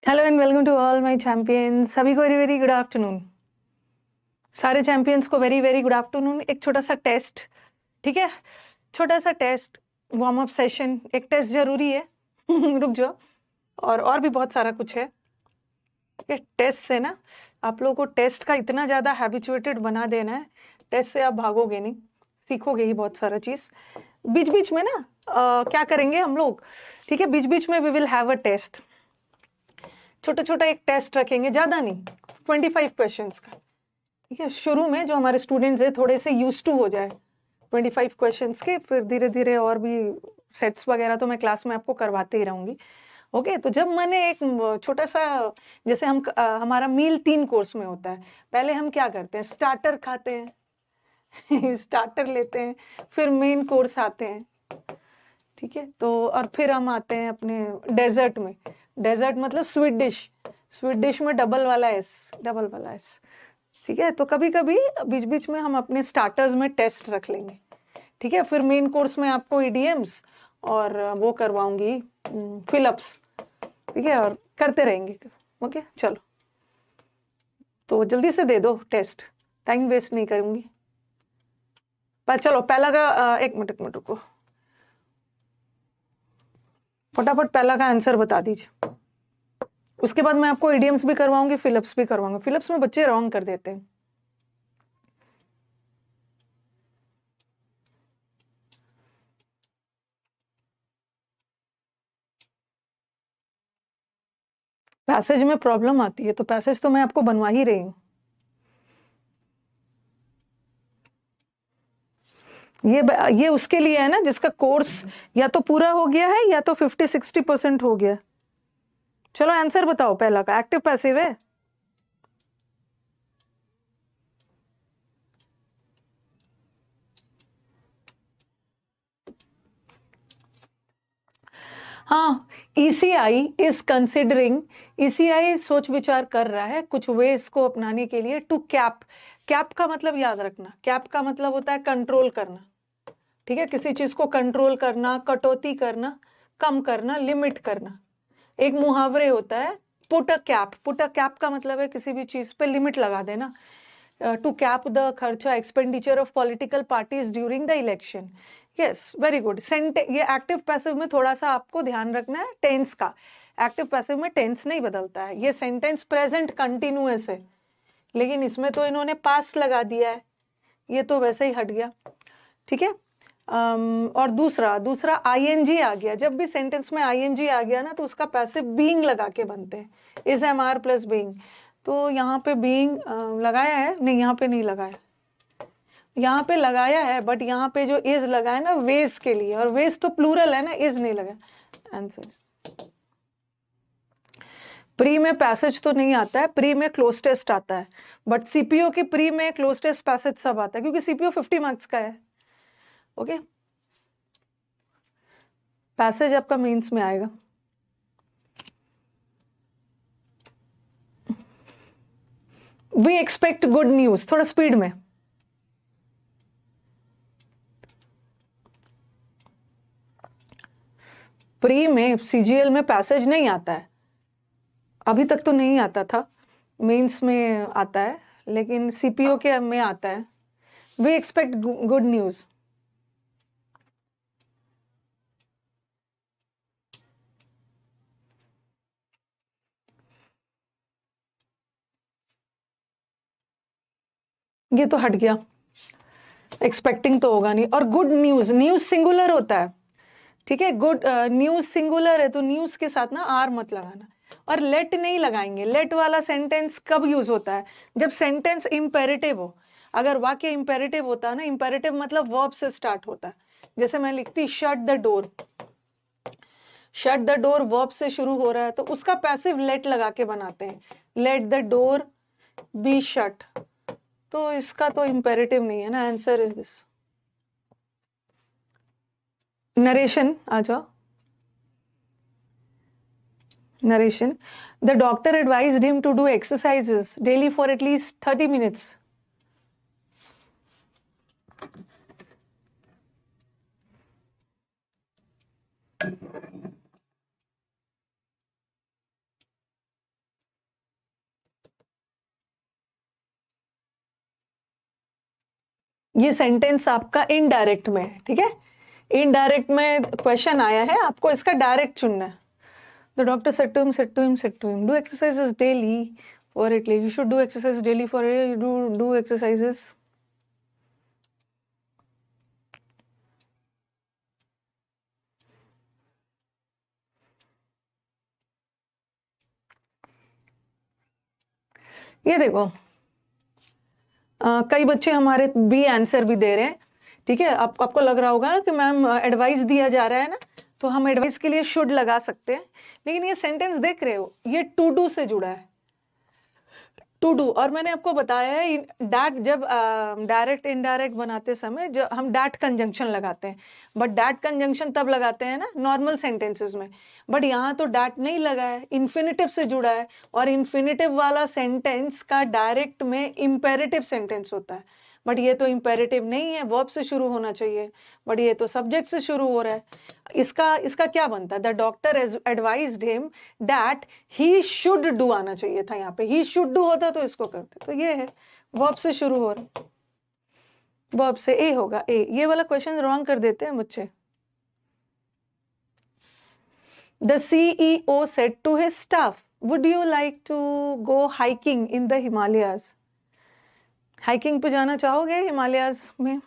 Hello and welcome to all my champions. सभी को very very good afternoon. सारे champions को वेरी वेरी गुड आफ्टरनून। एक छोटा सा टेस्ट, ठीक है, छोटा सा टेस्ट, वार्म अप सेशन। एक टेस्ट जरूरी है रुक जाओ। और भी बहुत सारा कुछ है। ये टेस्ट से ना आप लोगों को टेस्ट का इतना ज़्यादा हैबिचुएटेड बना देना है, टेस्ट से आप भागोगे नहीं, सीखोगे ही बहुत सारा चीज़। बीच बीच में ना क्या करेंगे हम लोग, ठीक है, बीच बीच में we will have a test. छोटा छोटा एक टेस्ट रखेंगे, ज़्यादा नहीं, 25 क्वेश्चंस का, ठीक है। शुरू में जो हमारे स्टूडेंट्स है थोड़े से यूज टू हो जाए 25 क्वेश्चंस के, फिर धीरे धीरे और भी सेट्स वगैरह तो मैं क्लास में आपको करवाते ही रहूंगी। ओके, तो जब मैंने एक छोटा सा, जैसे हमारा मील 3 कोर्स में होता है। पहले हम क्या करते हैं, स्टार्टर खाते हैं स्टार्टर लेते हैं, फिर मेन कोर्स आते हैं, ठीक है। तो और फिर हम आते हैं अपने डेजर्ट में। डेजर्ट मतलब स्वीट डिश, स्वीट डिश में डबल वाला एस, डबल वाला एस, ठीक है। तो कभी कभी बीच बीच में हम अपने स्टार्टर्स में टेस्ट रख लेंगे, ठीक है। फिर मेन कोर्स में आपको ईडीएम्स और वो करवाऊंगी फिलअप्स, ठीक है, और करते रहेंगे। ओके चलो, तो जल्दी से दे दो टेस्ट, टाइम वेस्ट नहीं करूंगी। पर चलो पहला का एक मिनट रुको, फटाफट पहला का आंसर बता दीजिए। उसके बाद मैं आपको ईडीएम्स भी करवाऊंगी, फिलअप्स भी करवाऊंगी। फिलअप्स में बच्चे रॉन्ग कर देते हैं। पैसेज में प्रॉब्लम आती है, तो पैसेज तो मैं आपको बनवा ही रही हूँ। ये उसके लिए है ना जिसका कोर्स या तो पूरा हो गया है या तो 50-60% हो गया। चलो आंसर बताओ, पहला का एक्टिव पैसिव है। हाँ, ईसीआई इज कंसिडरिंग, ईसीआई सोच विचार कर रहा है कुछ वेज को अपनाने के लिए टू कैप। कैप का मतलब याद रखना, कैप का मतलब होता है कंट्रोल करना, ठीक है। किसी चीज को कंट्रोल करना, कटौती करना, कम करना, लिमिट करना। एक मुहावरे होता है put a cap. Put a cap का मतलब है किसी भी चीज पे लिमिट लगा देना। टू कैप द खर्चा expenditure of political parties during the election. Yes, very good. ये एक्टिव पैसिव में थोड़ा सा आपको ध्यान रखना है टेंस का। एक्टिव पैसिव में टेंस नहीं बदलता है, ये सेंटेंस प्रेजेंट कंटिन्यूअस है, लेकिन इसमें तो इन्होंने पास्ट लगा दिया है, ये तो वैसे ही हट गया, ठीक है। और दूसरा दूसरा आईएनजी आ गया। जब भी सेंटेंस में आईएनजी आ गया ना तो उसका पैसिव बीइंग लगा के बनते हैं, is M R plus being. तो यहाँ पे बीइंग लगाया है, नहीं यहाँ पे नहीं लगाया, यहाँ पे लगाया है, बट यहाँ पे जो इज लगाया ना वेज के लिए, और वेज तो प्लूरल है ना, इज नहीं लगा। आंसर प्री में पैसेज तो नहीं आता है, प्री में क्लोज टेस्ट आता है, बट सीपीओ की प्री में क्लोज टेस्ट पैसेज सब आता है, क्योंकि सीपीओ 50 मार्क्स का है। ओके, पैसेज आपका मेंस में आएगा। वी एक्सपेक्ट गुड न्यूज, थोड़ा स्पीड में। प्री में सीजीएल में पैसेज नहीं आता है, अभी तक तो नहीं आता था, मेंस में आता है, लेकिन सीपीओ के में आता है। We expect good news. ये तो हट गया, एक्सपेक्टिंग तो होगा नहीं। और गुड न्यूज, न्यूज सिंगुलर होता है, ठीक है। गुड न्यूज सिंगुलर है तो न्यूज के साथ ना आर मत लगाना, और लेट नहीं लगाएंगे। लेट वाला सेंटेंस कब यूज होता है, जब सेंटेंस इंपेरेटिव हो। अगर वाक्य इंपेरेटिव होता है ना, इंपेरेटिव मतलब वर्ब से स्टार्ट होता है। जैसे मैं लिखती shut the door, shut the door verb से शुरू हो रहा है तो उसका पैसिव लेट लगा के बनाते हैं, let the door be shut. तो इसका तो इंपेरेटिव नहीं है ना। Answer is this. नरेशन आ जाओ, narration. The doctor advised him to do exercises daily for at least 30 minutes. ये सेंटेंस आपका इनडायरेक्ट में है, ठीक है। इनडायरेक्ट में क्वेश्चन आया है, आपको इसका डायरेक्ट चुनना है। The doctor said to him, do exercises daily for it. You should do exercise daily for it. Do exercises. ये देखो, कई बच्चे हमारे बी आंसर भी दे रहे हैं, ठीक है। आपको लग रहा होगा ना कि मैम एडवाइस दिया जा रहा है ना, तो हम एडवाइस के लिए शुड लगा सकते हैं, लेकिन ये सेंटेंस देख रहे हो, ये टू डू से जुड़ा है, टू डू। और मैंने आपको बताया है डैट जब डायरेक्ट इनडायरेक्ट बनाते समय जो हम डैट कंजंक्शन लगाते हैं, बट डैट कंजंक्शन तब लगाते हैं ना नॉर्मल सेंटेंसेस में, बट यहाँ तो डैट नहीं लगा है, इन्फिनिटिव से जुड़ा है, और इन्फिनिटिव वाला सेंटेंस का डायरेक्ट में इम्पेरेटिव सेंटेंस होता है, बट ये तो इम्पेरेटिव नहीं है, वर्ब से शुरू होना चाहिए, बट ये तो सब्जेक्ट से शुरू हो रहा है। इसका क्या बनता है, the doctor advised him that he should do आना चाहिए था, यहाँ पे ही शुड डू होता तो इसको करते। तो ये है वर्ब से शुरू हो रहा, वर्ब से ए होगा, ए। ये वाला क्वेश्चन रॉन्ग कर देते हैं बच्चे। The CEO said to his staff, would you like to go hiking in the Himalayas? Hiking पे जाना चाहोगे हिमालयाज में?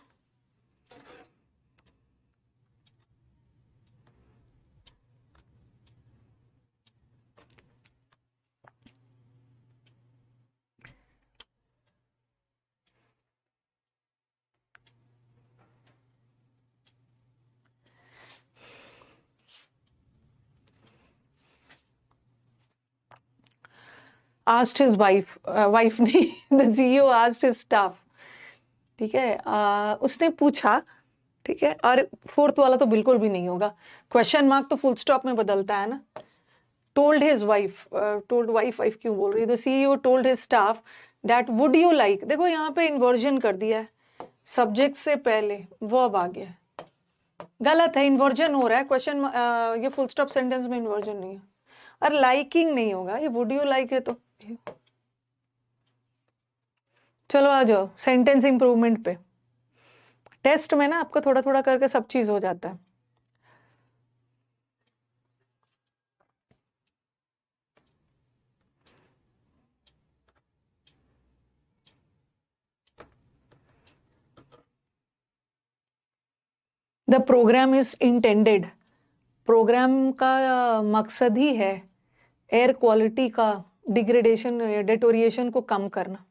asked his wife नहीं, the CEO asked his staff, ठीक है। उसने पूछा, ठीक है। और फोर्थ वाला तो बिल्कुल भी नहीं होगा, क्वेश्चन मार्क तो फुल स्टॉप में बदलता है ना। Told his wife, told wife क्यों बोल रही है, the CEO told his staff that would you like, देखो यहाँ पे इन्वर्जन कर दिया है, सब्जेक्ट से पहले वर्ब आ गया है, गलत है, इन्वर्जन हो रहा है क्वेश्चन, ये फुल स्टॉप सेंटेंस में इन्वर्जन नहीं है, और लाइकिंग नहीं होगा, ये वुड यू लाइक है तो। चलो आ जाओ सेंटेंस इंप्रूवमेंट पे। टेस्ट में ना आपको थोड़ा थोड़ा करके सब चीज हो जाता है। The programme is intended, programme का मकसद ही है एयर क्वालिटी का डिग्रेडेशन या डेटोरिएशन को कम करना।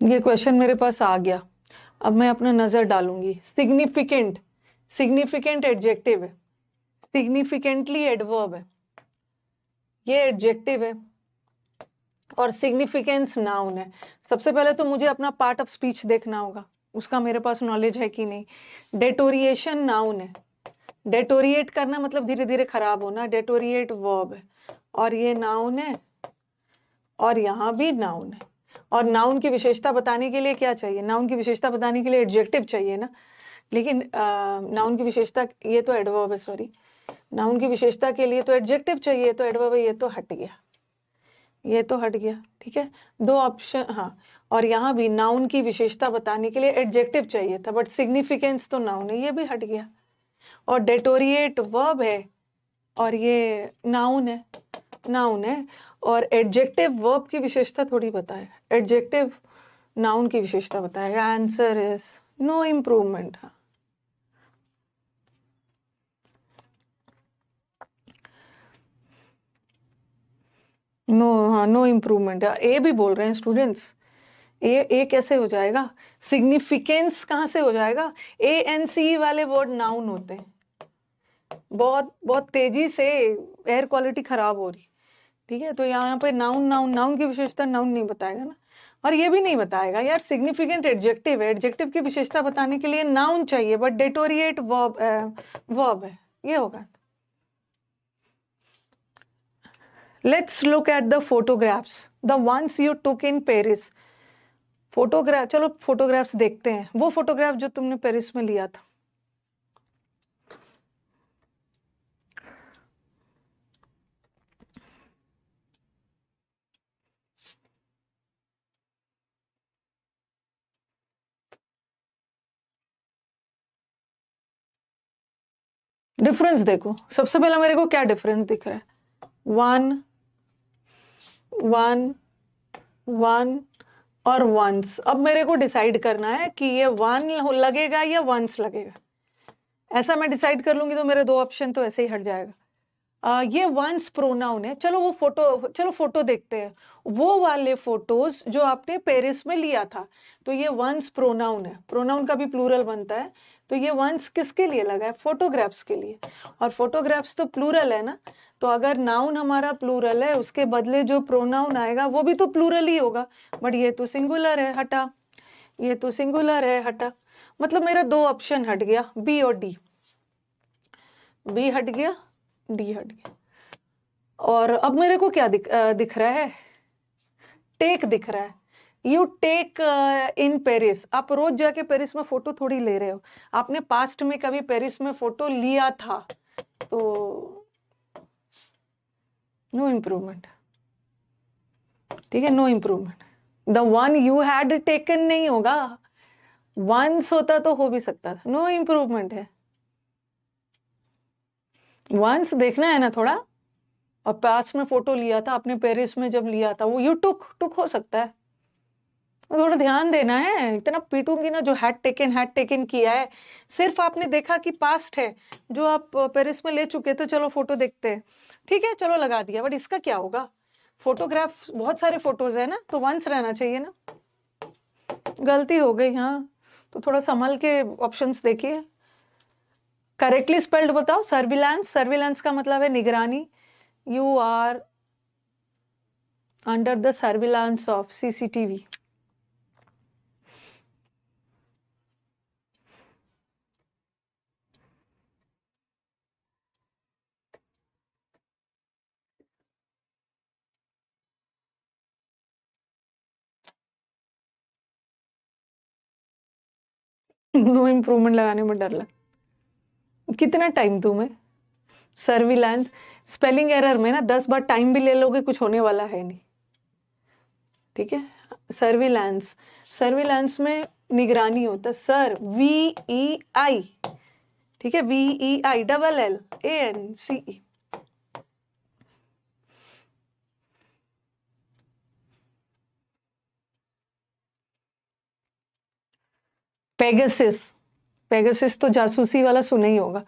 ये क्वेश्चन मेरे पास आ गया, अब मैं अपना नजर डालूंगी। सिग्निफिकेंट, सिग्निफिकेंट एडजेक्टिव है, सिग्निफिकेंटली एडवर्ब है, ये एडजेक्टिव है, और सिग्निफिकेंस नाउन है। सबसे पहले तो मुझे अपना पार्ट ऑफ स्पीच देखना होगा, उसका मेरे पास नॉलेज है कि नहीं। डेटोरिएशन नाउन है, डेटोरिएट करना मतलब धीरे धीरे खराब होना, डेटोरिएट वर्ब है, और ये नाउन है, और यहाँ भी नाउन है। और नाउन की विशेषता बताने के लिए क्या चाहिए, नाउन की विशेषता बताने के लिए एडजेक्टिव चाहिए ना, लेकिन नाउन की विशेषता, ये तो एडवर्ब है, सॉरी, नाउन की विशेषता के लिए तो एडजेक्टिव चाहिए, तो एडवर्ब है, ये तो हट गया, ये तो हट गया, ठीक है। दो ऑप्शन, हाँ। और यहाँ भी नाउन की विशेषता बताने के लिए एडजेक्टिव चाहिए था, बट सिग्निफिकेंस तो नाउन है, ये भी हट गया। और डेटोरिएट वर्ब है, और ये नाउन है, नाउन है, और एडजेक्टिव वर्ब की विशेषता थोड़ी बताएगा, एडजेक्टिव नाउन की विशेषता बताएगा। Answer is no improvement. No, हाँ, नो इम्प्रूवमेंट। ए भी बोल रहे हैं स्टूडेंट्स, ए कैसे हो जाएगा, सिग्निफिकेंस कहाँ से हो जाएगा, ANC वाले वर्ड नाउन होते हैं। बहुत बहुत तेजी से एयर क्वालिटी खराब हो रही, ठीक है, तो यहाँ पे नाउन, नाउन की विशेषता नाउन नहीं बताएगा ना, और ये भी नहीं बताएगा यार। सिग्निफिकेंट एडजेक्टिव है, एडजेक्टिव की विशेषता बताने के लिए नाउन चाहिए, बट डेटोरिएट वर्ब है, ये होगा। Let's look at the photographs, the ones you took in Paris. Photograph, चलो फोटोग्राफ्स देखते हैं, वो फोटोग्राफ जो तुमने पेरिस में लिया था। डिफरेंस देखो, सबसे पहला मेरे को क्या डिफरेंस दिख रहा है, 1 1 1 और वंस। अब मेरे को डिसाइड करना है कि ये 1 लगेगा या वंस लगेगा। ऐसा मैं डिसाइड कर लूंगी तो मेरे 2 ऑप्शन तो ऐसे ही हट जाएगा। ये वंस प्रोनाउन है। चलो फोटो देखते हैं, वो वाले फोटोज जो आपने पेरिस में लिया था, तो ये वंस प्रोनाउन है। प्रोनाउन का भी प्लूरल बनता है, तो ये वंस किसके लिए लगा है, फोटोग्राफ्स के लिए। और फोटोग्राफ्स तो प्लूरल है ना, तो अगर नाउन हमारा प्लूरल है, उसके बदले जो प्रोनाउन आएगा वो भी तो प्लूरल ही होगा। बट ये तो सिंगुलर है, हटा। ये तो सिंगुलर है, हटा। मतलब मेरा 2 ऑप्शन हट गया, बी और डी। बी हट गया, डी हट गया। और अब मेरे को क्या दिख रहा है, टेक दिख रहा है। You take in Paris. आप रोज जाके पेरिस में फोटो थोड़ी ले रहे हो, आपने पास्ट में कभी पेरिस में फोटो लिया था, तो नो इम्प्रूवमेंट। ठीक है, no improvement. The one you had taken नहीं होगा, वंस होता तो हो भी सकता था। नो इम्प्रूवमेंट है। वंस देखना है ना थोड़ा। और पास्ट में फोटो लिया था आपने पेरिस में, जब लिया था वो यू टुक हो सकता है। थोड़ा ध्यान देना है, इतना पीटूंगी ना। जो हैड टेकन किया है, सिर्फ आपने देखा कि पास्ट है, जो आप पेरिस में ले चुके थे, चलो फोटो देखते हैं, ठीक है चलो लगा दिया। बट इसका क्या होगा, फोटोग्राफ बहुत सारे फोटोज है ना, तो वंस रहना चाहिए ना। गलती हो गई, हाँ। तो थोड़ा संभल के ऑप्शंस देखिए। करेक्टली स्पेल्ड बताओ, सर्विलांस। सर्विलांस का मतलब है निगरानी। You are under the surveillance of CCTV. No improvement लगाने में डर लग। कितना टाइम दूं मैं, सर्विलांस। स्पेलिंग एरर में ना 10 बार टाइम भी ले लोगे, कुछ होने वाला है नहीं। ठीक है, सर्विलांस। सर्विलांस में निगरानी होता है, सर, VEI। ठीक है, VEI LLANCE। पेगासिस। पेगासिस तो जासूसी वाला सुना ही होगा।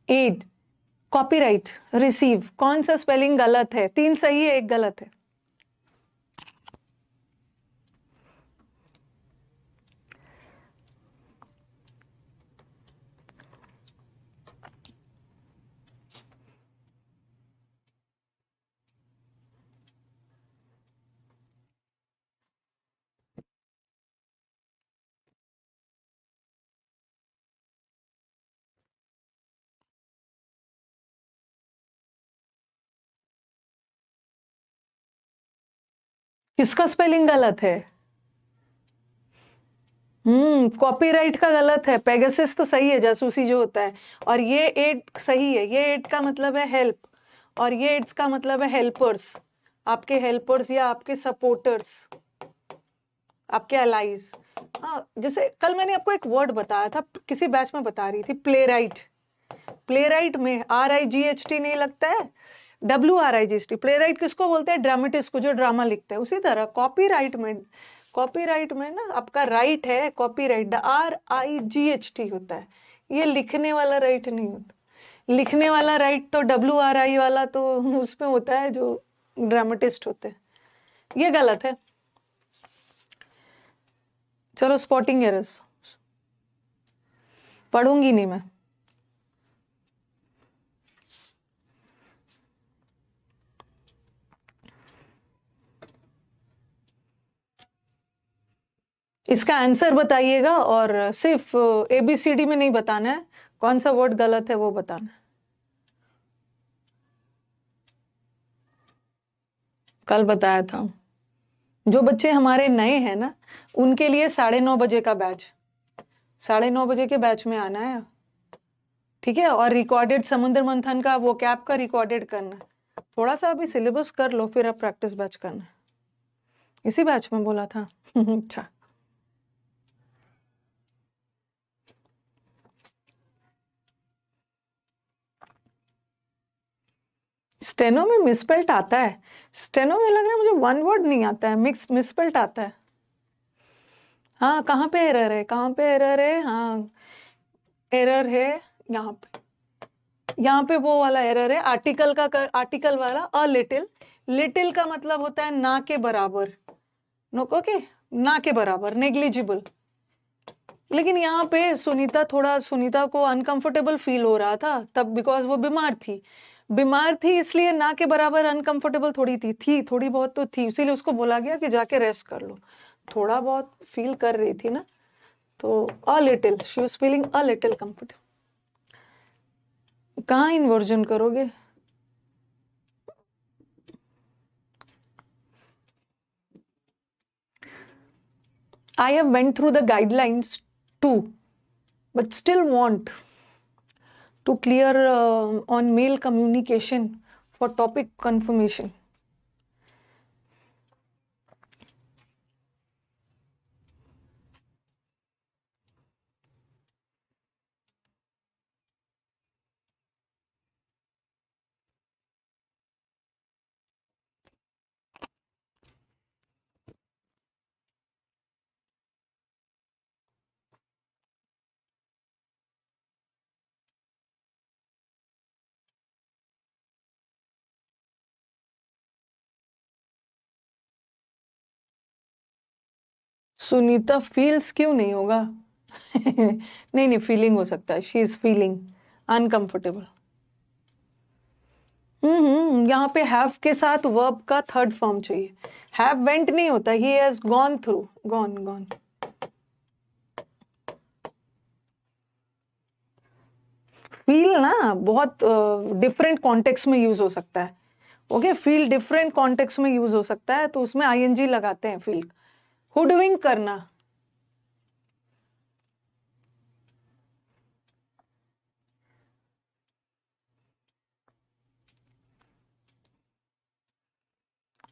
Ad, copyright, receive. कौन सा स्पेलिंग गलत है, 3 सही है, 1 गलत है। किसका स्पेलिंग गलत है? कॉपीराइट का गलत है। पेगासिस तो सही है, जासूसी जो होता है। और ये एड सही है। ये एड का मतलब है हेल्प, और ये एड्स का मतलब है हेल्पर्स। आपके हेल्पर्स या आपके सपोर्टर्स, आपके अलाइज। हाँ, जैसे कल मैंने आपको एक वर्ड बताया था, किसी बैच में बता रही थी, प्ले राइट। प्ले राइट में RIGHT नहीं लगता है, WRIGHT। प्ले राइट किसको बोलते हैं, ड्रामेटिस्ट को, जो ड्रामा लिखते हैं। उसी तरह कॉपीराइट में ना आपका राइट है, कॉपीराइट RIGHT होता है। ये लिखने वाला राइट नहीं होता। लिखने वाला राइट तो WRI वाला तो उसमें होता है, जो ड्रामेटिस्ट होते हैं। ये गलत है। चलो, स्पॉटिंग एरर्स पढ़ूंगी नहीं मैं। इसका आंसर बताइएगा, और सिर्फ ABCD में नहीं बताना है, कौन सा वर्ड गलत है वो बताना है। कल बताया था। जो बच्चे हमारे नए हैं ना, उनके लिए 9:30 बजे का बैच, 9:30 बजे के बैच में आना है। ठीक है, और रिकॉर्डेड समुद्र मंथन का वो कैप का रिकॉर्डेड करना। थोड़ा सा अभी सिलेबस कर लो, फिर अब प्रैक्टिस बैच करना। इसी बैच में बोला था। अच्छा, स्टेनो में मिसपेल्ट आता है? स्टेनो में लग रहा है मुझे वन वर्ड नहीं आता है, मिसपेल्ट आता है। हाँ, कहाँ पे एरर है, कहाँ पे एरर है? हाँ, एरर है यहाँ पे, यहाँ पे वो वाला एरर है, आर्टिकल का आर्टिकल वाला अ लिटिल। लिटिल का मतलब होता है ना के बराबर, नो ओके, ना के बराबर, नेग्लिजिबल। लेकिन यहाँ पे सुनीता को अनकंफर्टेबल फील हो रहा था तब, बिकॉज वो बीमार थी इसलिए ना के बराबर अनकंफर्टेबल थी थोड़ी बहुत तो थी, इसीलिए उसको बोला गया कि जाके रेस्ट कर लो। थोड़ा बहुत फील कर रही थी ना, तो a little, she was feeling a little comfortable. कहाँ इन्वर्जन करोगे? I have went through the guidelines too, but still want to clear on mail communication for topic confirmation. Sunita feels क्यों नहीं होगा? नहीं नहीं, फीलिंग हो सकता है, शी इज फीलिंग अनकंफर्टेबल। यहाँ पे हैव के साथ वर्ब का थर्ड फॉर्म चाहिए। हैव वेंट नहीं होता, he has gone through, gone. Feel ना बहुत डिफरेंट कॉन्टेक्स्ट में यूज हो सकता है। ओके, फील डिफरेंट कॉन्टेक्स्ट में यूज हो सकता है, तो उसमें आईएनजी लगाते हैं फील। हुडविंग करना,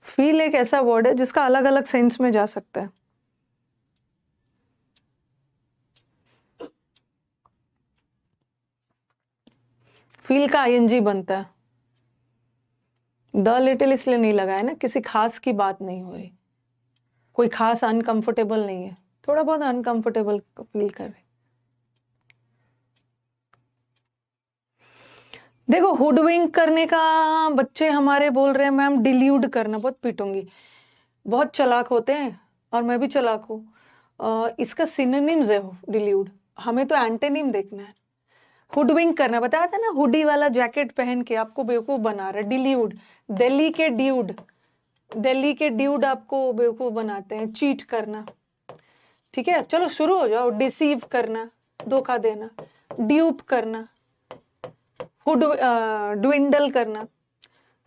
फील एक ऐसा वर्ड है जिसका अलग अलग सेंस में जा सकता है। फील का आईएनजी बनता है। द लिटिल इसलिए नहीं लगाया ना, किसी खास की बात नहीं हो रही, कोई खास अनकंफर्टेबल नहीं है, थोड़ा बहुत अनकंफर्टेबल फील कर रहे। देखो, हुडविंग करने का बच्चे हमारे बोल रहे हैं मैम डिल्यूड करना, बहुत पीटूंगी, बहुत चालाक होते हैं और मैं भी चालाक हूँ। इसका सिनोनिम्स है डिल्यूड, हमें तो एंटेनिम देखना है। हुडविंग करना, बताया था ना, हुडी वाला जैकेट पहन के आपको बेवकूफ बना रहा है, डिल्यूड। दिल्ली के ड्यूड आपको बेवकूफ बनाते हैं, चीट करना। ठीक है, चलो शुरू हो जाओ। डिसीव करना, धोखा देना। ड्यूप करना, ड्विंडल करना,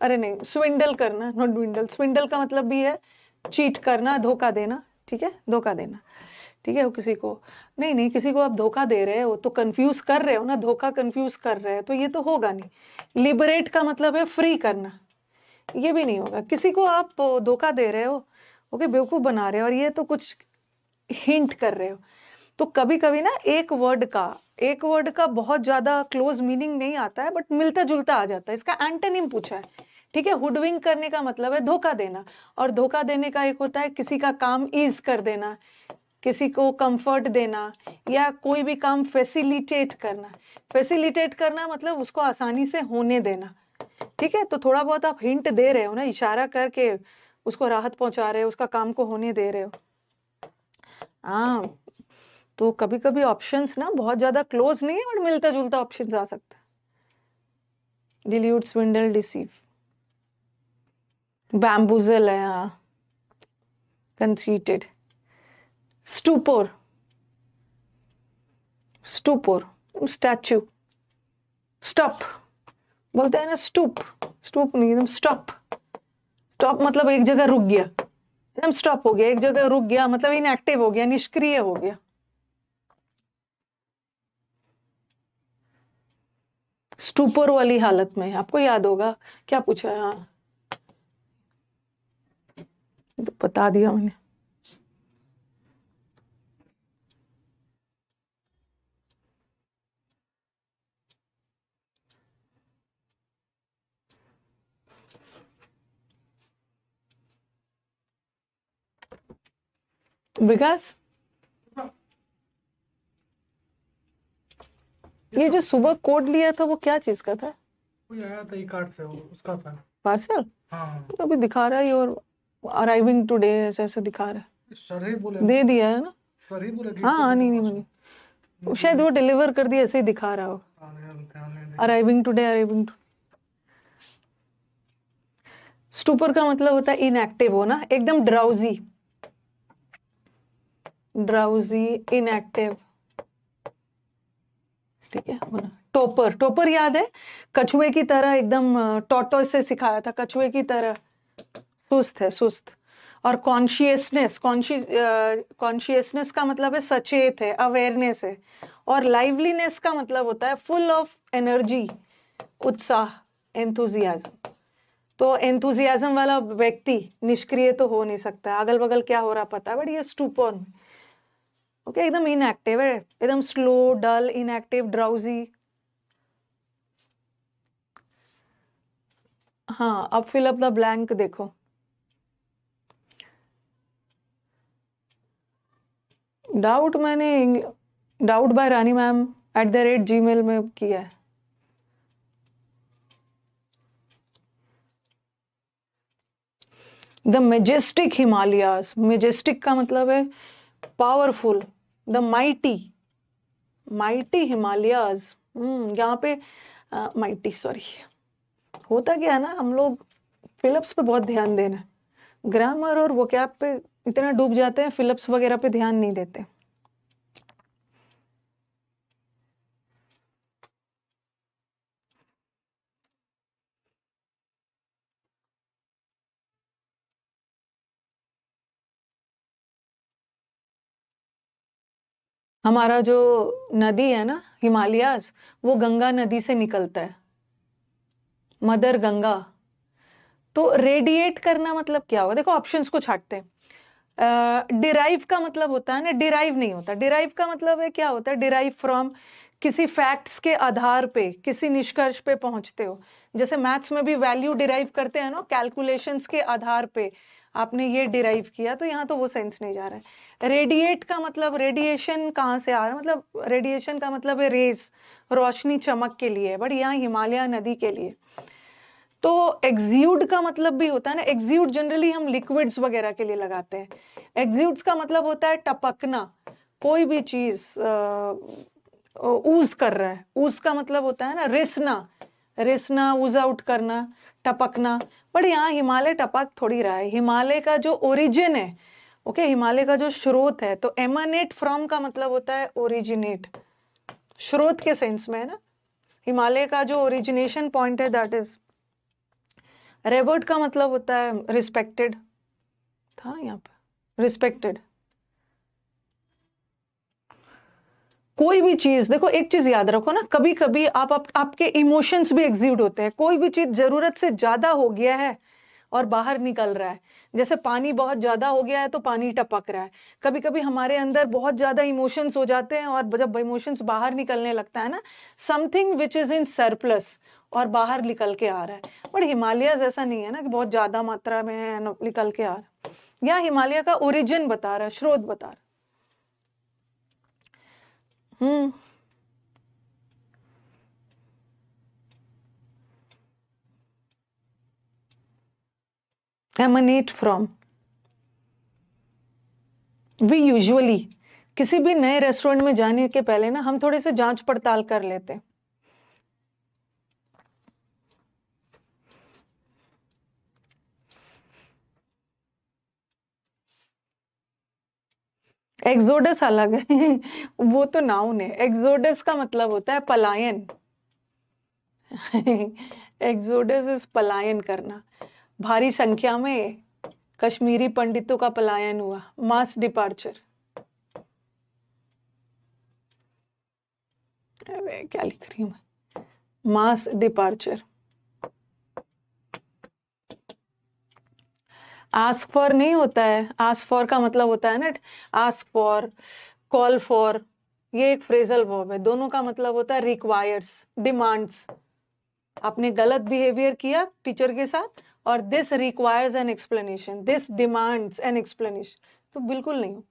अरे नहीं, स्विंडल करना, नॉट ड्विंडल। स्विंडल का मतलब भी है चीट करना, धोखा देना। ठीक है, धोखा देना। ठीक है, वो किसी को नहीं, किसी को आप धोखा दे रहे हो तो कंफ्यूज कर रहे हो ना, धोखा कंफ्यूज कर रहे हो तो ये तो होगा नहीं। लिबरेट का मतलब है फ्री करना, ये भी नहीं होगा। किसी को आप धोखा दे रहे हो, ओके, बेवकूफ बना रहे हो, और ये तो कुछ हिंट कर रहे हो। तो कभी कभी ना एक वर्ड का बहुत ज्यादा क्लोज मीनिंग नहीं आता है, बट मिलता जुलता आ जाता है। इसका एंटोनिम पूछा है। ठीक है, हुडविंग करने का मतलब है धोखा देना, और धोखा देने का एक होता है किसी का काम ईज कर देना, किसी को कंफर्ट देना, या कोई भी काम फैसिलिटेट करना। फैसिलिटेट करना मतलब उसको आसानी से होने देना। ठीक है, तो थोड़ा बहुत आप हिंट दे रहे हो ना, इशारा करके उसको राहत पहुंचा रहे हो, उसका काम को होने दे रहे हो। हाँ, तो कभी कभी ऑप्शंस ना बहुत ज्यादा क्लोज नहीं है, बट मिलता जुलता ऑप्शन आ सकता है। डिल्यूट, स्विंडल, डिसीव, बैम्बूजल है, हाँ, कंसीटेड, स्टूपोर, स्टैचू, स्टॉप बोलते हैं ना, स्टूप नहीं, एकदम स्टॉप। स्टॉप मतलब एक जगह रुक गया, एकदम स्टॉप हो गया, एक जगह रुक गया मतलब इनएक्टिव हो गया, निष्क्रिय हो गया। स्टूपर वाली हालत में, आपको याद होगा क्या पूछा है? हाँ, तो बता दिया मैंने। विकास, ये जो सुबह कोड लिया था वो क्या चीज का था? कोई आया था ई-कार्ट से, वो उसका था। पार्सल? हाँ तो अभी दिखा रहा है और अराइविंग टुडे ऐसे ऐसे दिखा रहा है। सर ही बोले, दे दिया है ना? सर ही बोले गेट हाँ पे हाँ, देखो नहीं नहीं पार्सल। नहीं, शायद वो डिलीवर कर दिया ऐसे ही दिखा रहा हो। ध्यान नहीं दे। Arriving today, arriving today. Stupor का मतलब होता है इनएक्टिव होना, एकदम ड्राउजी, ड्राउजी, इनएक्टिव, ठीक है होना। टोपर, टोपर याद है? कछुए की तरह एकदम, टॉर्टोइस से सिखाया था, कछुए की तरह सुस्त है, सुस्त। और कॉन्शियसनेस, कॉन्शियसनेस का मतलब है सचेत है, अवेयरनेस है। और लाइवलीनेस का मतलब होता है फुल ऑफ एनर्जी, उत्साह, एंथुजियाज्म। तो एंथुजियाज्म वाला व्यक्ति निष्क्रिय तो हो नहीं सकता, अगल बगल क्या हो रहा पता है, बट ये स्टूपर में ओके, एकदम इनएक्टिव है, एकदम स्लो, डल, इनएक्टिव, ड्राउजी। हाँ, अब फिल अप द ब्लैंक देखो। डाउट मैंने डाउट बाय रानी मैम @gmail में किया है। द मेजेस्टिक हिमालयास, मेजेस्टिक का मतलब है powerful, the mighty, mighty Himalayas. यहाँ पे माइटी, सॉरी, होता क्या है ना, हम लोग फिलिप्स पे बहुत ध्यान देना, ग्रामर और वोकैब पे इतना डूब जाते हैं, फिलिप्स वगैरह पे ध्यान नहीं देते। हमारा जो नदी है ना हिमालयास, वो गंगा नदी से निकलता है, मदर गंगा। तो रेडिएट करना मतलब क्या होगा, देखो ऑप्शंस को छांटते हैं। डिराइव का मतलब होता है ना, डिराइव नहीं होता, डिराइव का मतलब है क्या होता है, डिराइव फ्रॉम, किसी फैक्ट्स के आधार पे किसी निष्कर्ष पे पहुंचते हो। जैसे मैथ्स में भी वैल्यू डिराइव करते हैं ना, कैलकुलेशंस के आधार पे आपने ये डिराइव किया, तो यहाँ तो वो सेंस नहीं जा रहा है। रेडिएट का मतलब रेडिएशन कहाँ से आ रहा है, मतलब रेडिएशन का मतलब है रेज, रोशनी, चमक के लिए, बट यहाँ हिमालय नदी के लिए। तो एक्सुड का मतलब भी होता है ना, एक्सुड जनरली हम लिक्विड्स वगैरह के लिए लगाते हैं। एक्सुड्स का मतलब होता है टपकना, कोई भी चीज ऊज कर रहा है, ऊज का मतलब होता है ना रिसना, रिसना, ऊज आउट करना, टपकना। पर यहाँ हिमालय टपक थोड़ी रहा है, हिमालय का जो ओरिजिन है, ओके, हिमालय का जो स्रोत है, तो एमानेट फ्रॉम का मतलब होता है ओरिजिनेट, स्रोत के सेंस में है ना, हिमालय का जो ओरिजिनेशन पॉइंट है दैट इज। रेवर्ट का मतलब होता है रिस्पेक्टेड, था यहाँ पे रिस्पेक्टेड। कोई भी चीज, देखो एक चीज याद रखो ना, कभी कभी आपके इमोशंस भी एग्जीड होते हैं, कोई भी चीज जरूरत से ज्यादा हो गया है और बाहर निकल रहा है, जैसे पानी बहुत ज्यादा हो गया है तो पानी टपक रहा है। कभी कभी हमारे अंदर बहुत ज्यादा इमोशंस हो जाते हैं और जब इमोशंस बाहर निकलने लगता है ना, something which is in surplus और बाहर निकल के आ रहा है। बट हिमालय ऐसा नहीं है ना कि बहुत ज्यादा मात्रा में है निकल के आ रहा है, या हिमालय का ओरिजिन बता रहा है, स्रोत बता रहा है। एमनेट फ्रॉम, वी यूजुअली किसी भी नए रेस्टोरेंट में जाने के पहले ना हम थोड़े से जांच पड़ताल कर लेते हैं। एक्सोडस अलग है वो तो नाउन है, एक्सोडस का मतलब होता है पलायन एक्सोडस इज पलायन करना। भारी संख्या में कश्मीरी पंडितों का पलायन हुआ, मास डिपार्चर। अरे क्या लिख रही हूँ मैं, मास डिपार्चर। आस्क फॉर नहीं होता है, आस्क फॉर का मतलब होता है ना आस्क फॉर, कॉल फॉर, ये एक फ्रेजल वर्ब है, दोनों का मतलब होता है रिक्वायर्स, डिमांड्स। आपने गलत बिहेवियर किया टीचर के साथ और this requires an explanation, this demands an explanation, तो बिल्कुल नहीं हो।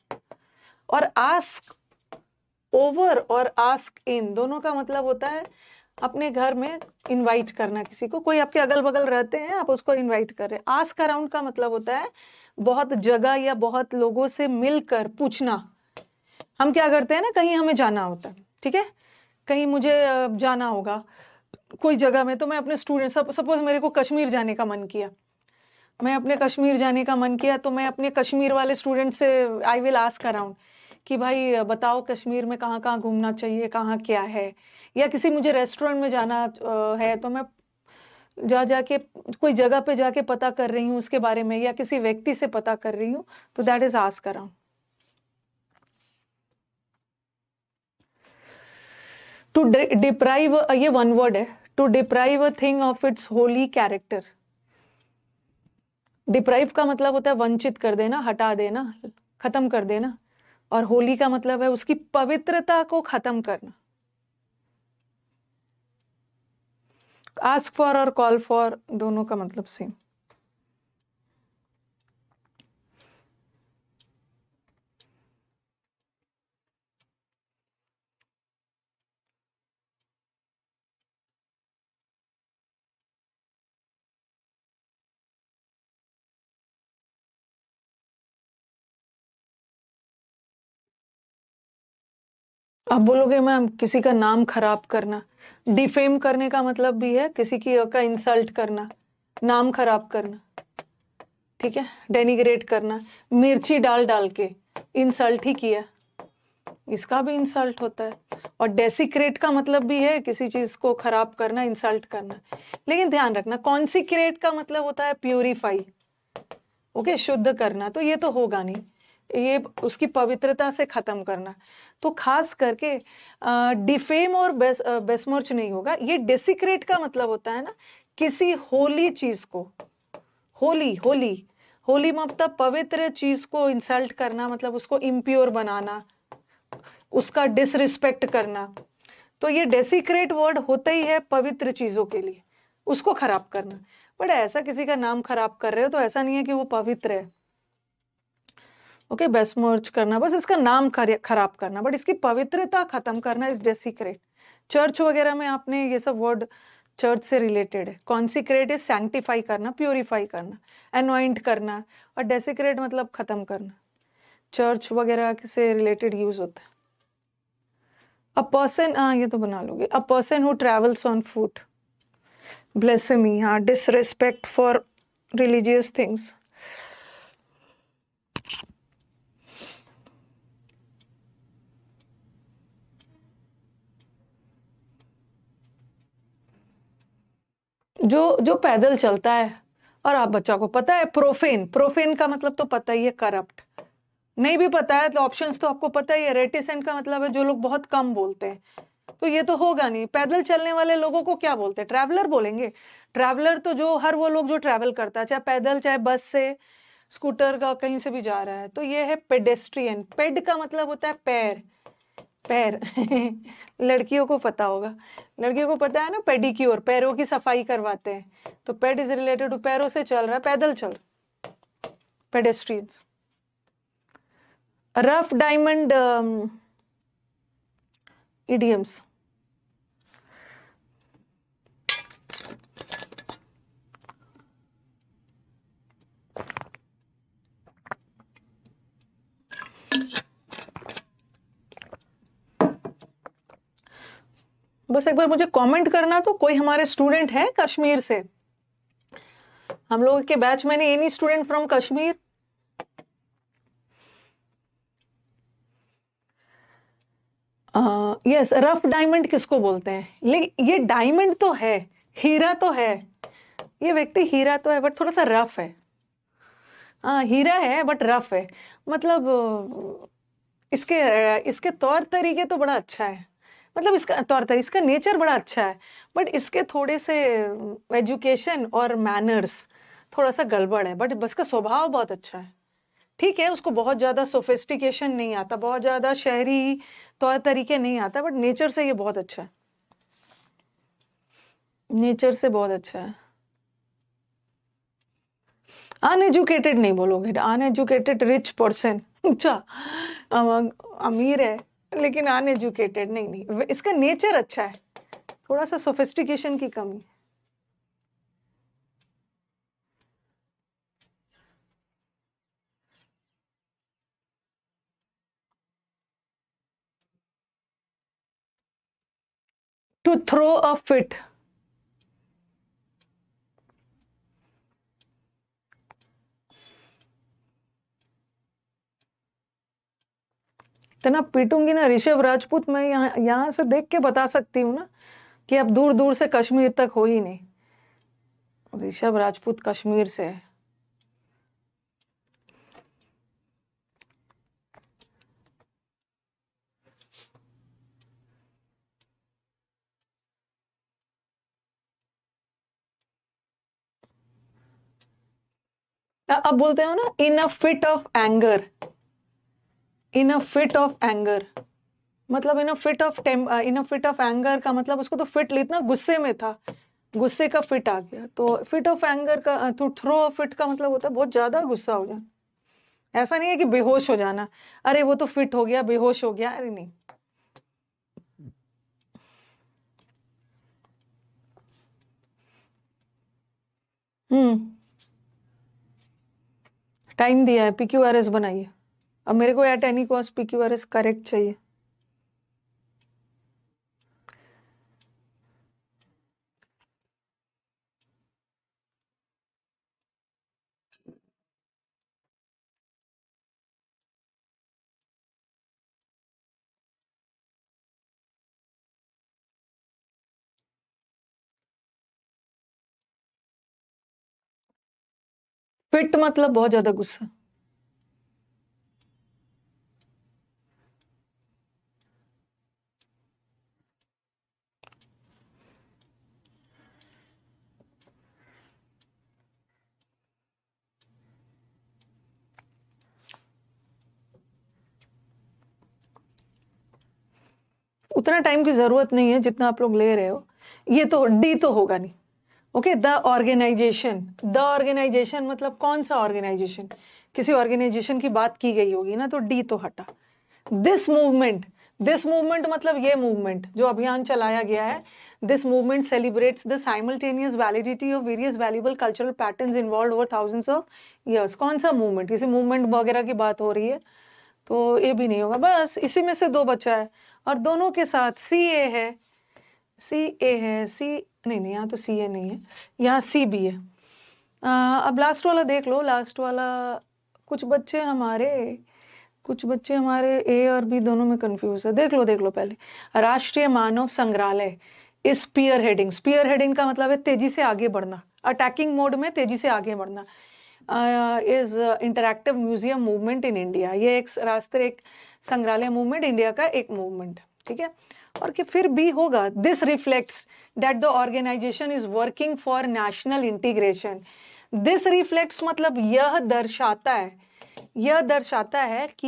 और आस्क ओवर और आस्क इन दोनों का मतलब होता है अपने घर में इनवाइट करना किसी को, कोई आपके अगल बगल रहते हैं आप उसको इनवाइट कर रहे हैं। आस्क अराउंड का मतलब होता है बहुत जगह या बहुत लोगों से मिलकर पूछना। हम क्या करते हैं ना, कहीं हमें जाना होता है, ठीक है, कहीं मुझे जाना होगा कोई जगह में, तो मैं अपने स्टूडेंट, सपोज मेरे को कश्मीर जाने का मन किया, मैं अपने कश्मीर जाने का मन किया तो मैं अपने कश्मीर वाले स्टूडेंट से आई विल आस्क अराउंड कि भाई बताओ कश्मीर में कहाँ कहाँ घूमना चाहिए, कहाँ क्या है। या किसी मुझे रेस्टोरेंट में जाना है तो मैं जाके कोई जगह पे जाके पता कर रही हूँ उसके बारे में, या किसी व्यक्ति से पता कर रही हूँ, तो that is ask around. To deprive, ये वन वर्ड है, to deprive a thing of its holy character. Deprive का मतलब होता है वंचित कर देना, हटा देना, खत्म कर देना, और होली का मतलब है उसकी पवित्रता को खत्म करना। आस्क फॉर और कॉल फॉर दोनों का मतलब सेम। आप बोलोगे मैम किसी का नाम खराब करना, डिफेम करने का मतलब भी है किसी की का इंसल्ट करना, नाम खराब करना, ठीक है, डेनिग्रेट करना, मिर्ची डाल डाल के इंसल्ट ही किया, इसका भी इंसल्ट होता है। और डेसिक्रेट का मतलब भी है किसी चीज को खराब करना, इंसल्ट करना। लेकिन ध्यान रखना कॉन्सिक्रेट का मतलब होता है प्यूरिफाई, ओके, शुद्ध करना, तो ये तो होगा नहीं, ये उसकी पवित्रता से खत्म करना। तो खास करके डिफेम और बेसमर्च नहीं होगा। ये डेसिक्रेट का मतलब होता है ना किसी होली चीज को, होली होली होली मतलब पवित्र चीज को इंसल्ट करना, मतलब उसको इम्प्योर बनाना, उसका डिसरिस्पेक्ट करना। तो ये डेसिक्रेट वर्ड होता ही है पवित्र चीजों के लिए, उसको खराब करना। बट ऐसा किसी का नाम खराब कर रहे हो तो ऐसा नहीं है कि वो पवित्र है, ओके। बेसमर्च करना बस इसका नाम खराब करना, बट इसकी पवित्रता खत्म करना इज डेसिक्रेट। चर्च वगैरह में आपने ये सब वर्ड चर्च से रिलेटेड है। कॉन्सिक्रेट इज सैंक्टिफाई करना, प्योरीफाई करना, एनॉइंट करना, और डेसिक्रेट मतलब खत्म करना। चर्च वगैरह से रिलेटेड यूज होता है। अ पर्सन, ये तो बना लोगे, a person who travels on foot, blasphemy, हाँ, डिसरिस्पेक्ट फॉर रिलीजियस थिंग्स। जो जो पैदल चलता है, और आप बच्चा को पता है प्रोफेन, प्रोफेन का मतलब तो पता ही है करप्ट। नहीं भी पता है तो ऑप्शंस तो आपको पता ही है। रेटिसेंट का मतलब है जो लोग बहुत कम बोलते हैं, तो ये तो होगा नहीं। पैदल चलने वाले लोगों को क्या बोलते हैं? ट्रैवलर बोलेंगे। ट्रैवलर तो जो हर वो लोग जो ट्रैवल करता है, चाहे पैदल चाहे बस से, स्कूटर का, कहीं से भी जा रहा है, तो ये है पेडेस्ट्रियन। पेड का मतलब होता है पैर, पैर लड़कियों को पता होगा, लड़कियों को पता है ना, पेडिक्योर, पैरों की सफाई करवाते हैं, तो पेड इज रिलेटेड टू पैरों से चल रहा है, पैदल चल, पेडेस्ट्रियंस। Rough diamond idioms. बस एक बार मुझे कमेंट करना, तो कोई हमारे स्टूडेंट है कश्मीर से? हम लोगों के बैच में any student from Kashmir? Yes, rough diamond किसको बोलते हैं? लेकिन ये डायमंड तो है, हीरा तो है, ये व्यक्ति हीरा तो है, बट थोड़ा सा रफ है। हाँ, हीरा है बट रफ है, मतलब इसके इसके तौर तरीके तो बड़ा अच्छा है, मतलब इसका तौर तरीका, इसका नेचर बड़ा अच्छा है, बट इसके थोड़े से एजुकेशन और मैनर्स थोड़ा सा गड़बड़ है, बट बस का स्वभाव बहुत अच्छा है। ठीक है, उसको बहुत ज्यादा सोफिस्टिकेशन नहीं आता, बहुत ज्यादा शहरी तौर तरीके नहीं आता, बट नेचर से ये बहुत अच्छा है, नेचर से बहुत अच्छा है। अनएजुकेटेड नहीं बोलोगे, अनएजुकेटेड रिच पर्सन, अच्छा, अमीर है लेकिन अनएजुकेटेड नहीं, नहीं इसका नेचर अच्छा है, थोड़ा सा सोफिस्टिकेशन की कमी। टू थ्रो अ फिट, इतना पीटूंगी ना ऋषभ राजपूत, मैं यहाँ से देख के बता सकती हूँ ना कि अब दूर दूर से कश्मीर तक हो ही नहीं, ऋषभ राजपूत कश्मीर से है। अब बोलते हो ना in a fit of anger, in a fit of anger, मतलब in a fit of anger का मतलब उसको तो फिट इतना गुस्से में था, गुस्से का फिट आ गया, तो फिट ऑफ एंगर का टू थ्रो अ फिट का मतलब होता है बहुत ज्यादा गुस्सा हो जाना। ऐसा नहीं है कि बेहोश हो जाना, अरे वो तो फिट हो गया बेहोश हो गया, अरे नहीं। हम्म, टाइम दिया है, PQRS बनाइए। अब मेरे को at any cost PQRS correct चाहिए। फिट मतलब बहुत ज्यादा गुस्सा। उतना टाइम की जरूरत नहीं है जितना आप लोग ले रहे हो, ये तो डी तो होगा नहीं। ओके, द ऑर्गेनाइजेशन मतलब कौन सा ऑर्गेनाइजेशन, किसी ऑर्गेनाइजेशन की बात की गई होगी ना, तो डी तो हटा। दिस मूवमेंट, दिस मूवमेंट मतलब ये मूवमेंट जो अभियान चलाया गया है, this movement celebrates the simultaneous validity of various valuable cultural patterns involve over thousands of years. कौन सा मूवमेंट, किसी मूवमेंट वगैरह की बात हो रही है, तो ये भी नहीं होगा, बस इसी में से दो बचा है। और दोनों के साथ सी ए है, सी ए है, सी नहीं नहीं, यहाँ तो सी ए नहीं है, यहाँ सी बी है। अब लास्ट वाला देख लो, लास्ट वाला, कुछ बच्चे हमारे कुछ बच्चे हमारे ए और बी दोनों में कंफ्यूज है, देख लो देख लो पहले। राष्ट्रीय मानव संग्रहालय is spearheading, spearheading का मतलब है तेजी से आगे बढ़ना, अटैकिंग मोड में तेजी से आगे बढ़ना। Is interactive museum movement in India, ये एक राष्ट्रीय एक संग्रहालय मूवमेंट इंडिया का एक मूवमेंट, ठीक है। और कि फिर भी होगा, this reflects that the organisation is working for national integration. This reflects मतलब यह दर्शाता है, यह दर्शाता है कि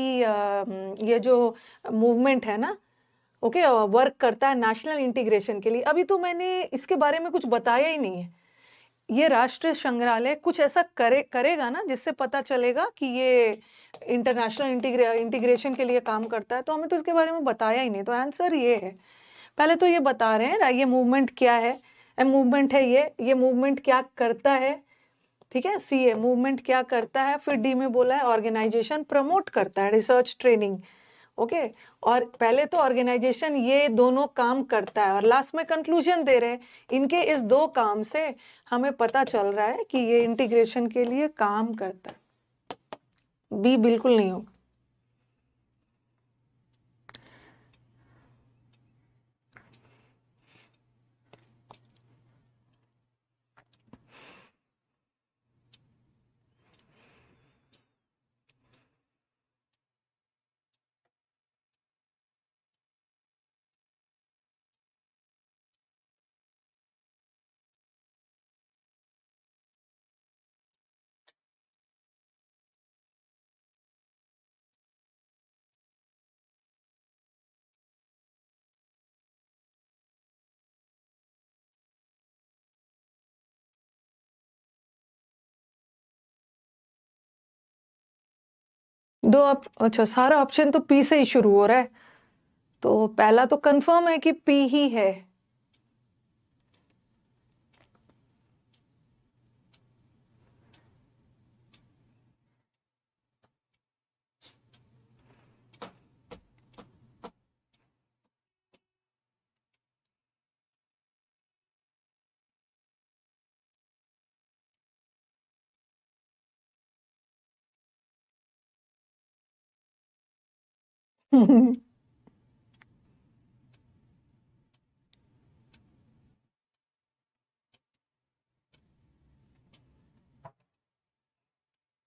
ये जो मूवमेंट है ना, ओके, वर्क करता है नेशनल इंटीग्रेशन के लिए। अभी तो मैंने इसके बारे में कुछ बताया ही नहीं है। ये राष्ट्रीय संग्रहालय कुछ ऐसा करेगा ना जिससे पता चलेगा कि ये इंटरनेशनल इंटीग्रेशन के लिए काम करता है, तो हमें तो इसके बारे में बताया ही नहीं, तो आंसर ये है। पहले तो ये बता रहे हैं ये मूवमेंट क्या है, मूवमेंट है ये मूवमेंट क्या करता है, ठीक है। सी ए मूवमेंट क्या करता है, फिर डी में बोला है ऑर्गेनाइजेशन प्रमोट करता है रिसर्च ट्रेनिंग, ओके। और पहले तो ऑर्गेनाइजेशन ये दोनों काम करता है, और लास्ट में कंक्लूजन दे रहे हैं इनके इस दो काम से हमें पता चल रहा है कि ये इंटीग्रेशन के लिए काम करता है। बी बिल्कुल नहीं होगा। अच्छा, सारा ऑप्शन तो पी से ही शुरू हो रहा है, तो पहला तो कंफर्म है कि पी ही है।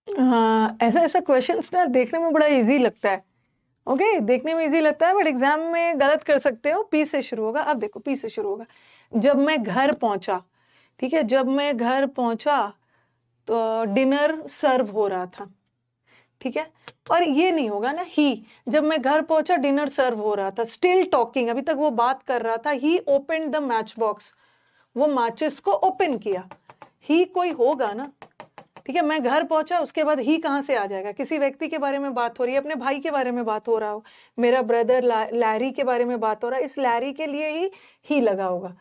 हाँ, ऐसा ऐसा क्वेश्चंस ना देखने में बड़ा इजी लगता है। ओके, देखने में इजी लगता है बट एग्जाम में गलत कर सकते हो। पी से शुरू होगा। अब देखो, पी से शुरू होगा। जब मैं घर पहुंचा, ठीक है, जब मैं घर पहुंचा तो डिनर सर्व हो रहा था, ठीक है। और ये नहीं होगा ना ही, जब मैं घर पहुंचा डिनर सर्व हो रहा था, स्टिल टॉकिंग, अभी तक वो बात कर रहा था। ही ओपन द मैच बॉक्स, वो माचिस को ओपन किया। ही कोई होगा ना, ठीक है। मैं घर पहुंचा, उसके बाद ही कहां से आ जाएगा? किसी व्यक्ति के बारे में बात हो रही है, अपने भाई के बारे में बात हो रहा हो, मेरा ब्रदर लैरी के बारे में बात हो रहा है, इस लैरी के लिए ही लगा होगा।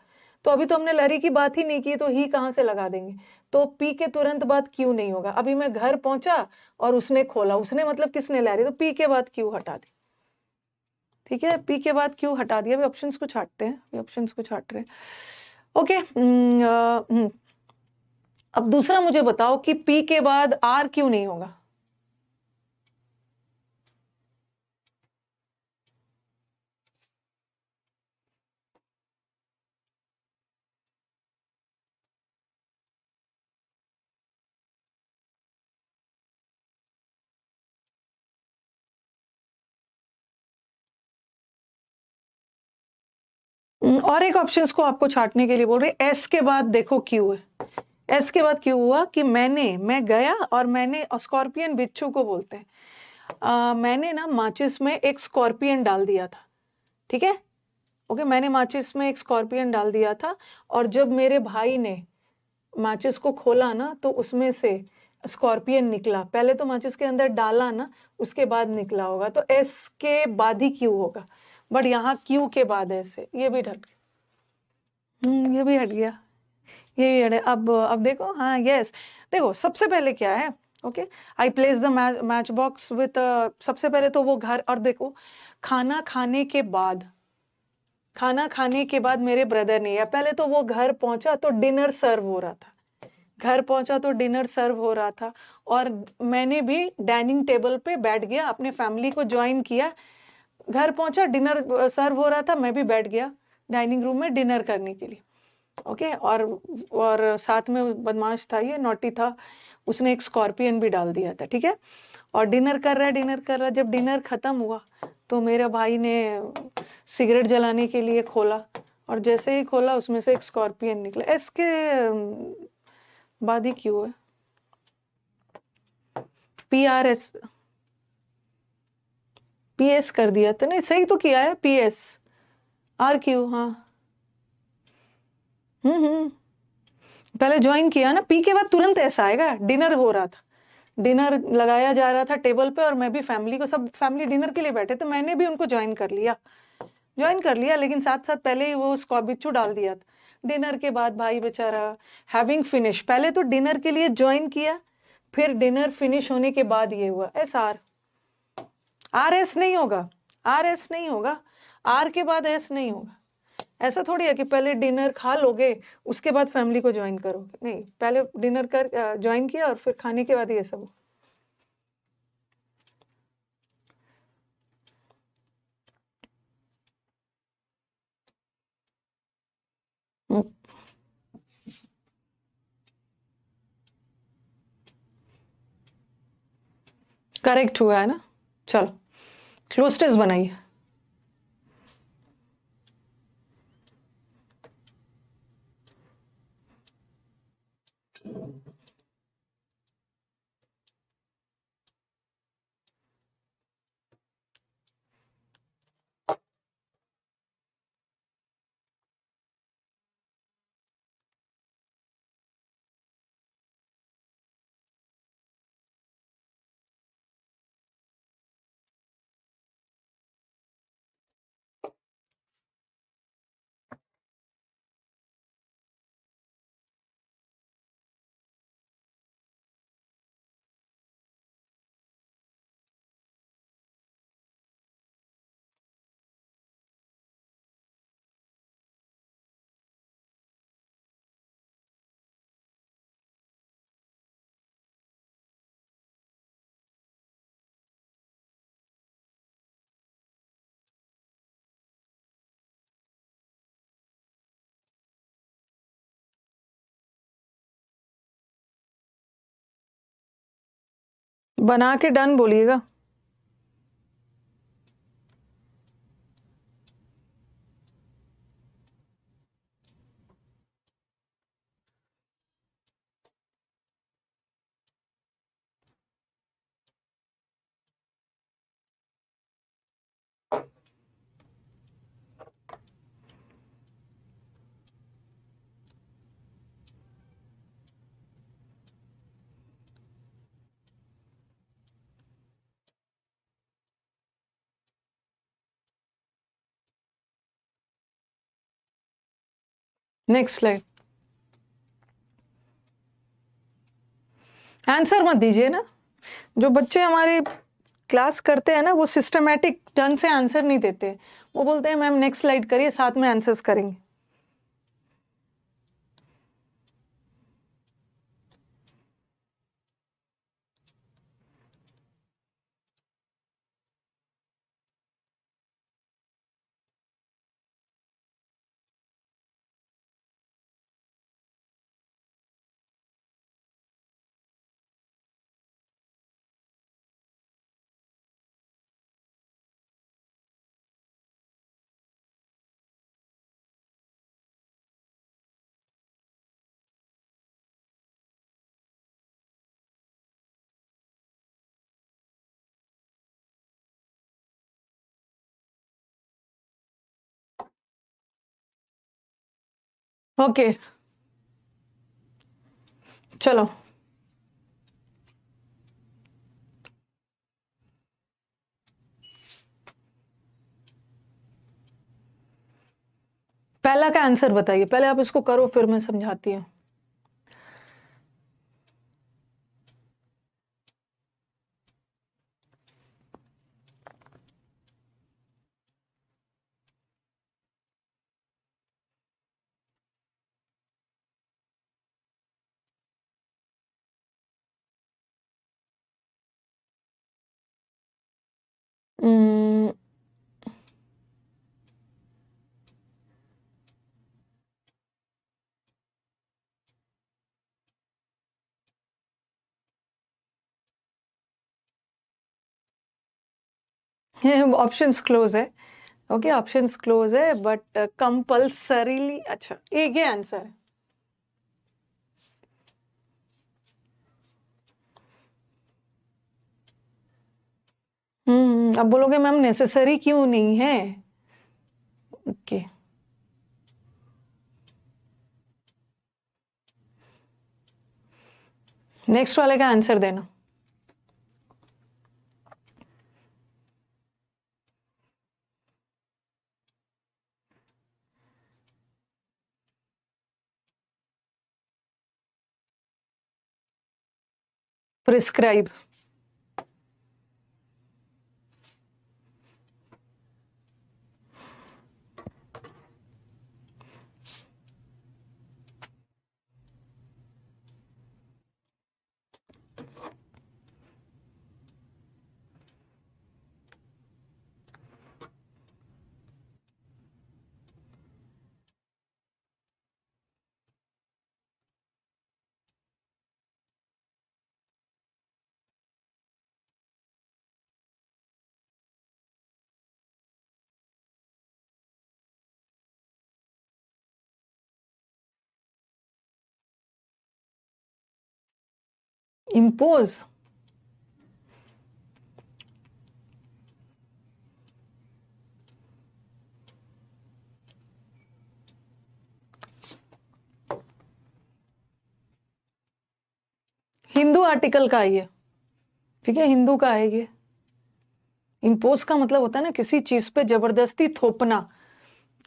तो अभी तो हमने लैरी की बात ही नहीं की, तो ही कहां से लगा देंगे? तो पी के तुरंत बाद क्यों नहीं होगा। अभी मैं घर पहुंचा और उसने खोला, उसने मतलब किसने? लैरी। तो पी के बाद क्यों हटा दी, ठीक है। पी के बाद क्यों हटा दिया? अभी ऑप्शंस को छांटते हैं, अभी ऑप्शंस को छांट रहे हैं। ओके, अब दूसरा मुझे बताओ कि पी के बाद आर क्यों नहीं होगा? और एक ऑप्शंस को आपको छांटने के लिए बोल रहे। एस के बाद देखो क्यों है। एस के बाद क्यों हुआ कि मैं गया और मैंने, स्कॉर्पियन बिच्छू को बोलते हैं। मैंने ना माचिस में एक स्कॉर्पियन डाल दिया था, ठीक है। ओके, मैंने माचिस में एक स्कॉर्पियन डाल दिया था, और जब मेरे भाई ने माचिस को खोला ना, तो उसमें से स्कॉर्पियन निकला। पहले तो माचिस के अंदर डाला ना, उसके बाद निकला होगा। तो एस के बाद ही क्यों होगा, बट यहाँ क्यू के बाद ऐसे, ये भी हट ये भी हट गया, ये भी हट गया। अब देखो, हाँ यस, देखो सबसे पहले क्या है। Okay, I place the match box with, सबसे पहले तो वो घर, और देखो खाना खाने के बाद, खाना खाने के बाद मेरे ब्रदर ने, या पहले तो वो घर पहुंचा तो डिनर सर्व हो रहा था, घर पहुंचा तो डिनर सर्व हो रहा था, और मैंने भी डाइनिंग टेबल पे बैठ गया, अपने फैमिली को ज्वाइन किया। घर पहुंचा, डिनर सर्व हो रहा था, मैं भी बैठ गया डाइनिंग रूम में डिनर करने के लिए। ओके, और साथ में बदमाश था, ये नॉटी था, उसने एक स्कॉर्पियन भी डाल दिया था, ठीक है। और डिनर कर रहा है, डिनर कर रहा है। जब डिनर खत्म हुआ तो मेरे भाई ने सिगरेट जलाने के लिए खोला, और जैसे ही खोला उसमें से एक स्कॉर्पियन निकला। इसके बाद ही क्यों है? PRS, PS कर दिया तो नहीं, सही तो किया है, PS RQ, हाँ। हम्म, पहले ज्वाइन किया ना, पी के बाद तुरंत ऐसा आएगा। डिनर हो रहा था, डिनर लगाया जा रहा था टेबल पे, और मैं भी फैमिली को, सब फैमिली डिनर के लिए बैठे थे, मैंने भी उनको ज्वाइन कर लिया, ज्वाइन कर लिया, लेकिन साथ साथ पहले ही वो बिच्छू डाल दिया था। डिनर के बाद भाई बेचारा हैविंग फिनिश, पहले तो डिनर के लिए ज्वाइन किया, फिर डिनर फिनिश होने के बाद ये हुआ। RS नहीं होगा, RS नहीं होगा, R के बाद S नहीं होगा। ऐसा थोड़ी है कि पहले डिनर खा लोगे उसके बाद फैमिली को ज्वाइन करोगे, नहीं, पहले डिनर कर ज्वाइन किया और फिर खाने के बाद ये सब। करेक्ट हुआ है ना। चलो, क्लोज टेस्ट बनाइए। बना के डन बोलिएगा। Next slide. आंसर मत दीजिए ना, जो बच्चे हमारे क्लास करते हैं ना वो सिस्टमेटिक ढंग से आंसर नहीं देते, वो बोलते हैं मैम नेक्स्ट स्लाइड करिए, साथ में आंसर्स करेंगे। ओके चलो, पहला का आंसर बताइए, पहले आप इसको करो फिर मैं समझाती हूँ। ऑप्शंस क्लोज है, ओके ऑप्शंस क्लोज है, बट कंपल्सरीली, अच्छा एक ही आंसर है। अब बोलोगे मैम नेसेसरी क्यों नहीं है, ओके नेक्स्ट वाले का आंसर देना। प्रिस्क्राइब, इम्पोज, हिंदू आर्टिकल का है ये, ठीक है हिंदू का है ये। इम्पोज का मतलब होता है ना किसी चीज पे जबरदस्ती थोपना,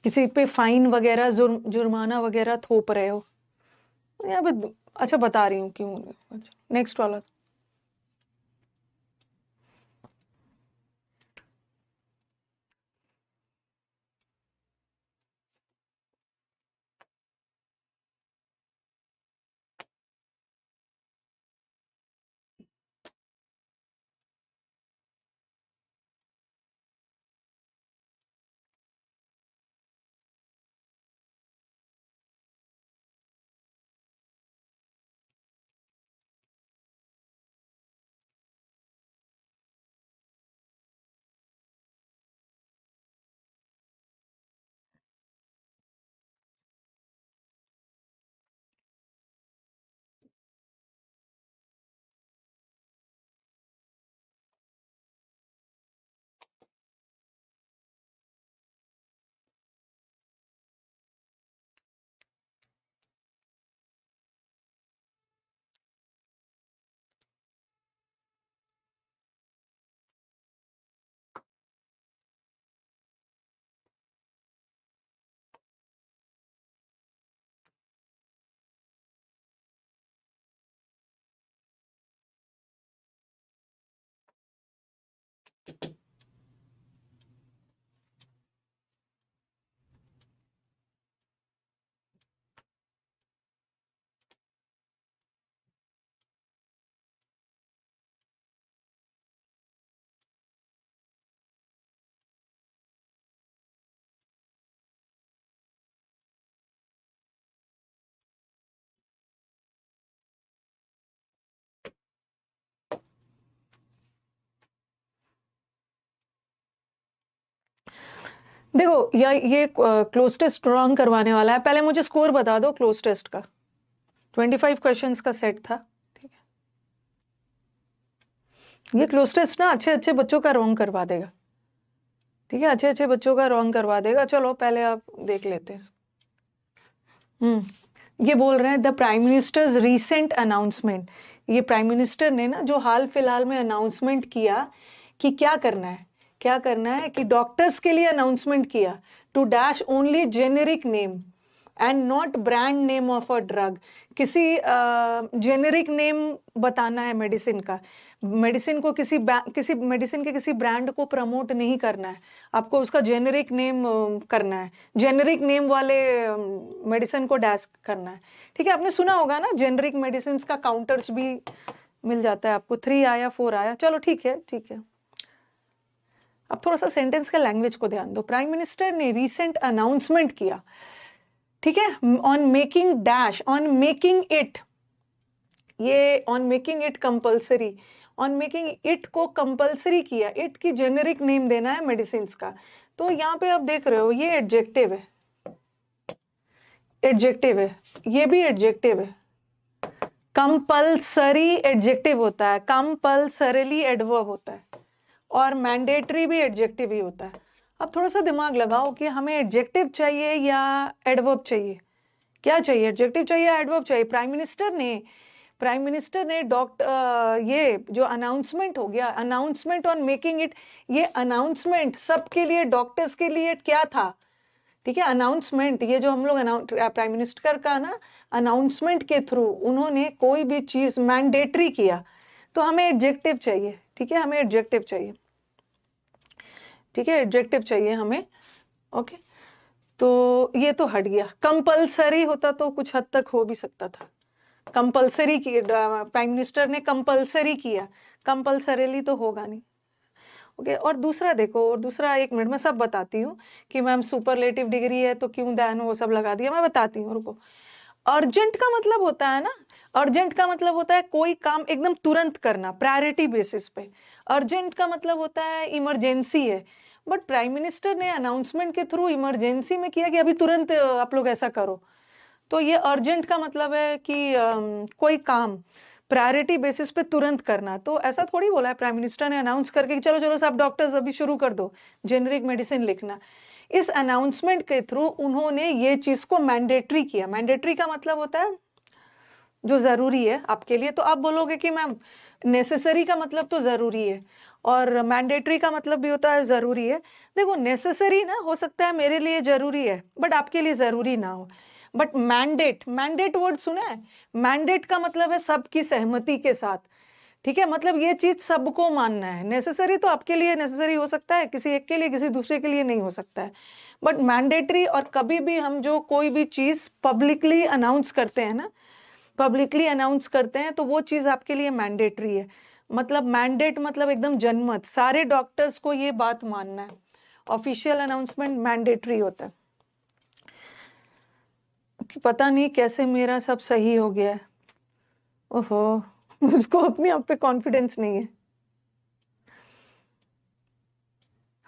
किसी पे फाइन वगैरह जुर्माना वगैरह थोप रहे हो यहाँ पे। अच्छा बता रही हूँ क्यों। नेक्स्ट वाला। देखो ये क्लोज टेस्ट रॉन्ग करवाने वाला है। पहले मुझे स्कोर बता दो क्लोज टेस्ट का। 25 क्वेश्चंस का सेट था, ठीक है। ये क्लोज टेस्ट ना अच्छे अच्छे बच्चों का रॉन्ग करवा देगा, ठीक है, अच्छे अच्छे बच्चों का रॉन्ग करवा देगा। चलो पहले आप देख लेते हैं। ये बोल रहे हैं the prime ministers recent announcement. ये प्राइम मिनिस्टर ने ना जो हाल फिलहाल में अनाउंसमेंट किया कि क्या करना है, क्या करना है कि डॉक्टर्स के लिए अनाउंसमेंट किया to dash only generic name and not brand name of a drug. किसी जेनेरिक नेम बताना है मेडिसिन का, मेडिसिन को किसी मेडिसिन के किसी ब्रांड को प्रमोट नहीं करना है, आपको उसका जेनेरिक नेम करना है, जेनेरिक नेम वाले मेडिसिन को डैश करना है, ठीक है। आपने सुना होगा ना जेनेरिक मेडिसिन का काउंटर्स भी मिल जाता है आपको। 3 आया 4 आया, चलो ठीक है ठीक है। अब थोड़ा सा सेंटेंस का लैंग्वेज को ध्यान दो। प्राइम मिनिस्टर ने रिसेंट अनाउंसमेंट किया, ठीक है, on making dash, on making it, ये on making it compulsory, on making it को कंपल्सरी किया, इट की जेनेरिक नेम देना है मेडिसिन का। तो यहाँ पे आप देख रहे हो ये एडजेक्टिव है, एडजेक्टिव है, ये भी एडजेक्टिव है। कंपल्सरी एडजेक्टिव होता है, कंपल्सरीली एडवर्ब होता है, और मैंडेटरी भी एडजेक्टिव ही होता है। अब थोड़ा सा दिमाग लगाओ कि हमें एडजेक्टिव चाहिए या एडवर्ब चाहिए, क्या चाहिए, एडजेक्टिव चाहिए या एडवर्ब चाहिए। प्राइम मिनिस्टर ने डॉक्टर ये जो अनाउंसमेंट हो गया, अनाउंसमेंट ऑन मेकिंग इट, ये अनाउंसमेंट सबके लिए, डॉक्टर्स के लिए क्या था, ठीक है, अनाउंसमेंट। ये जो हम लोग प्राइम मिनिस्टर का ना अनाउंसमेंट के थ्रू उन्होंने कोई भी चीज मैंडेटरी किया, तो हमें एडजेक्टिव चाहिए, ठीक है, हमें एडजेक्टिव चाहिए, ठीक है, एडजेक्टिव चाहिए हमें। ओके, तो ये तो हट गया। कंपल्सरी होता तो कुछ हद तक हो भी सकता था। कंपल्सरी की, प्राइम मिनिस्टर ने कंपल्सरी किया, कंपल्सरीली तो होगा नहीं। ओके, और दूसरा देखो, और दूसरा, एक मिनट में सब बताती हूँ कि मैम सुपरलेटिव डिग्री है तो क्यों देन वो सब लगा दिया, मैं बताती हूँ, रुको। अर्जेंट का मतलब होता है ना, अर्जेंट का मतलब होता है कोई काम एकदम तुरंत करना, प्रायोरिटी बेसिस पे। अर्जेंट का मतलब होता है इमरजेंसी है, बट प्राइम मिनिस्टर ने अनाउंसमेंट के थ्रू इमरजेंसी में किया कि अभी तुरंत आप लोग ऐसा करो। तो ये अर्जेंट का मतलब है कि कोई काम प्रायोरिटी बेसिस पे तुरंत करना। तो ऐसा थोड़ी बोला है प्राइम मिनिस्टर ने अनाउंस करके कि चलो चलो सब डॉक्टर्स अभी शुरू कर दो जेनेरिक मेडिसिन लिखना। इस अनाउंसमेंट के थ्रू उन्होंने ये चीज को मैंडेटरी किया। मैंडेटरी का मतलब होता है जो जरूरी है आपके लिए। तो आप बोलोगे कि मैम नेसेसरी का मतलब तो जरूरी है और मैंडेटरी का मतलब भी होता है जरूरी है। देखो नेसेसरी ना हो सकता है मेरे लिए जरूरी है बट आपके लिए जरूरी ना हो। बट मैंडेट, मैंडेट वर्ड सुना है? मैंडेट का मतलब है सबकी सहमति के साथ, ठीक है, मतलब ये चीज सबको मानना है। नेसेसरी तो आपके लिए नेसेसरी हो सकता है, किसी एक के लिए, किसी दूसरे के लिए नहीं हो सकता है। बट मैंडेटरी, और कभी भी हम जो कोई भी चीज पब्लिकली अनाउंस करते हैं ना, पब्लिकली अनाउंस करते हैं तो वो चीज आपके लिए मैंडेटरी है। मतलब मैंडेट मतलब एकदम जनमत, सारे डॉक्टर्स को ये बात मानना है। ऑफिशियल अनाउंसमेंट मैंडेटरी होता है। कि पता नहीं कैसे मेरा सब सही हो गया है, ओहो, उसको अपने आप पे कॉन्फिडेंस नहीं है।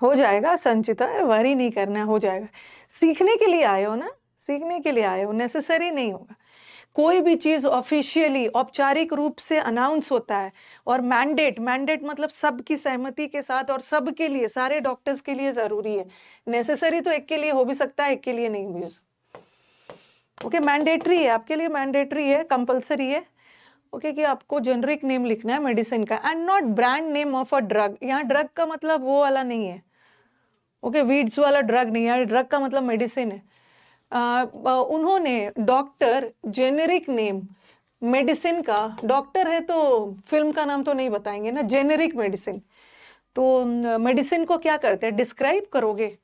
हो जाएगा संचिता, वरी नहीं करना, हो जाएगा। सीखने के लिए आए हो ना, सीखने के लिए आए हो, नेसेसरी नहीं होगा। कोई भी चीज ऑफिशियली, औपचारिक रूप से अनाउंस होता है, और मैंडेट, मैंडेट मतलब सबकी सहमति के साथ और सबके लिए, सारे डॉक्टर्स के लिए जरूरी है। नेसेसरी तो एक के लिए हो भी सकता है, एक के लिए नहीं भी हो सकता। ओके, मैंडेटरी है आपके लिए, मैंडेटरी है, कंपल्सरी है। ओके, कि आपको जेनरिक नेम लिखना है मेडिसिन का, and not brand name of a drug. यहाँ ड्रग का मतलब वो वाला नहीं है, ओके, वीड्स वाला ड्रग नहीं है, ड्रग का मतलब मेडिसिन है। उन्होंने डॉक्टर जेनेरिक नेम मेडिसिन का, डॉक्टर है तो फिल्म का नाम तो नहीं बताएंगे ना, जेनेरिक मेडिसिन। तो मेडिसिन को क्या करते हैं, डिस्क्राइब करोगे,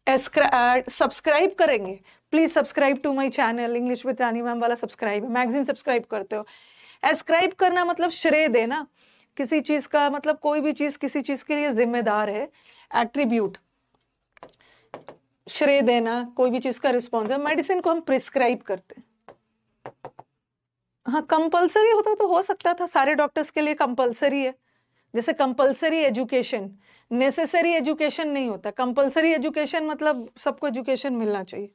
सब्सक्राइब करेंगे। Please subscribe to my channel, English with Rani ma'am वाला सब्सक्राइब, मैगजीन सब्सक्राइब करते हो। एस्क्राइब करना मतलब श्रेय देना किसी चीज का, मतलब कोई भी चीज किसी चीज के लिए जिम्मेदार है, एट्रीब्यूट, श्रेय देना, कोई भी चीज का रिस्पॉन्स है। मेडिसिन को हम प्रिस्क्राइब करते हैं। हाँ, कंपल्सरी होता तो हो सकता था, सारे डॉक्टर्स के लिए कंपल्सरी है, जैसे कंपलसरी एजुकेशन, नेसेसरी एजुकेशन नहीं होता, कंपलसरी एजुकेशन मतलब सबको एजुकेशन मिलना चाहिए।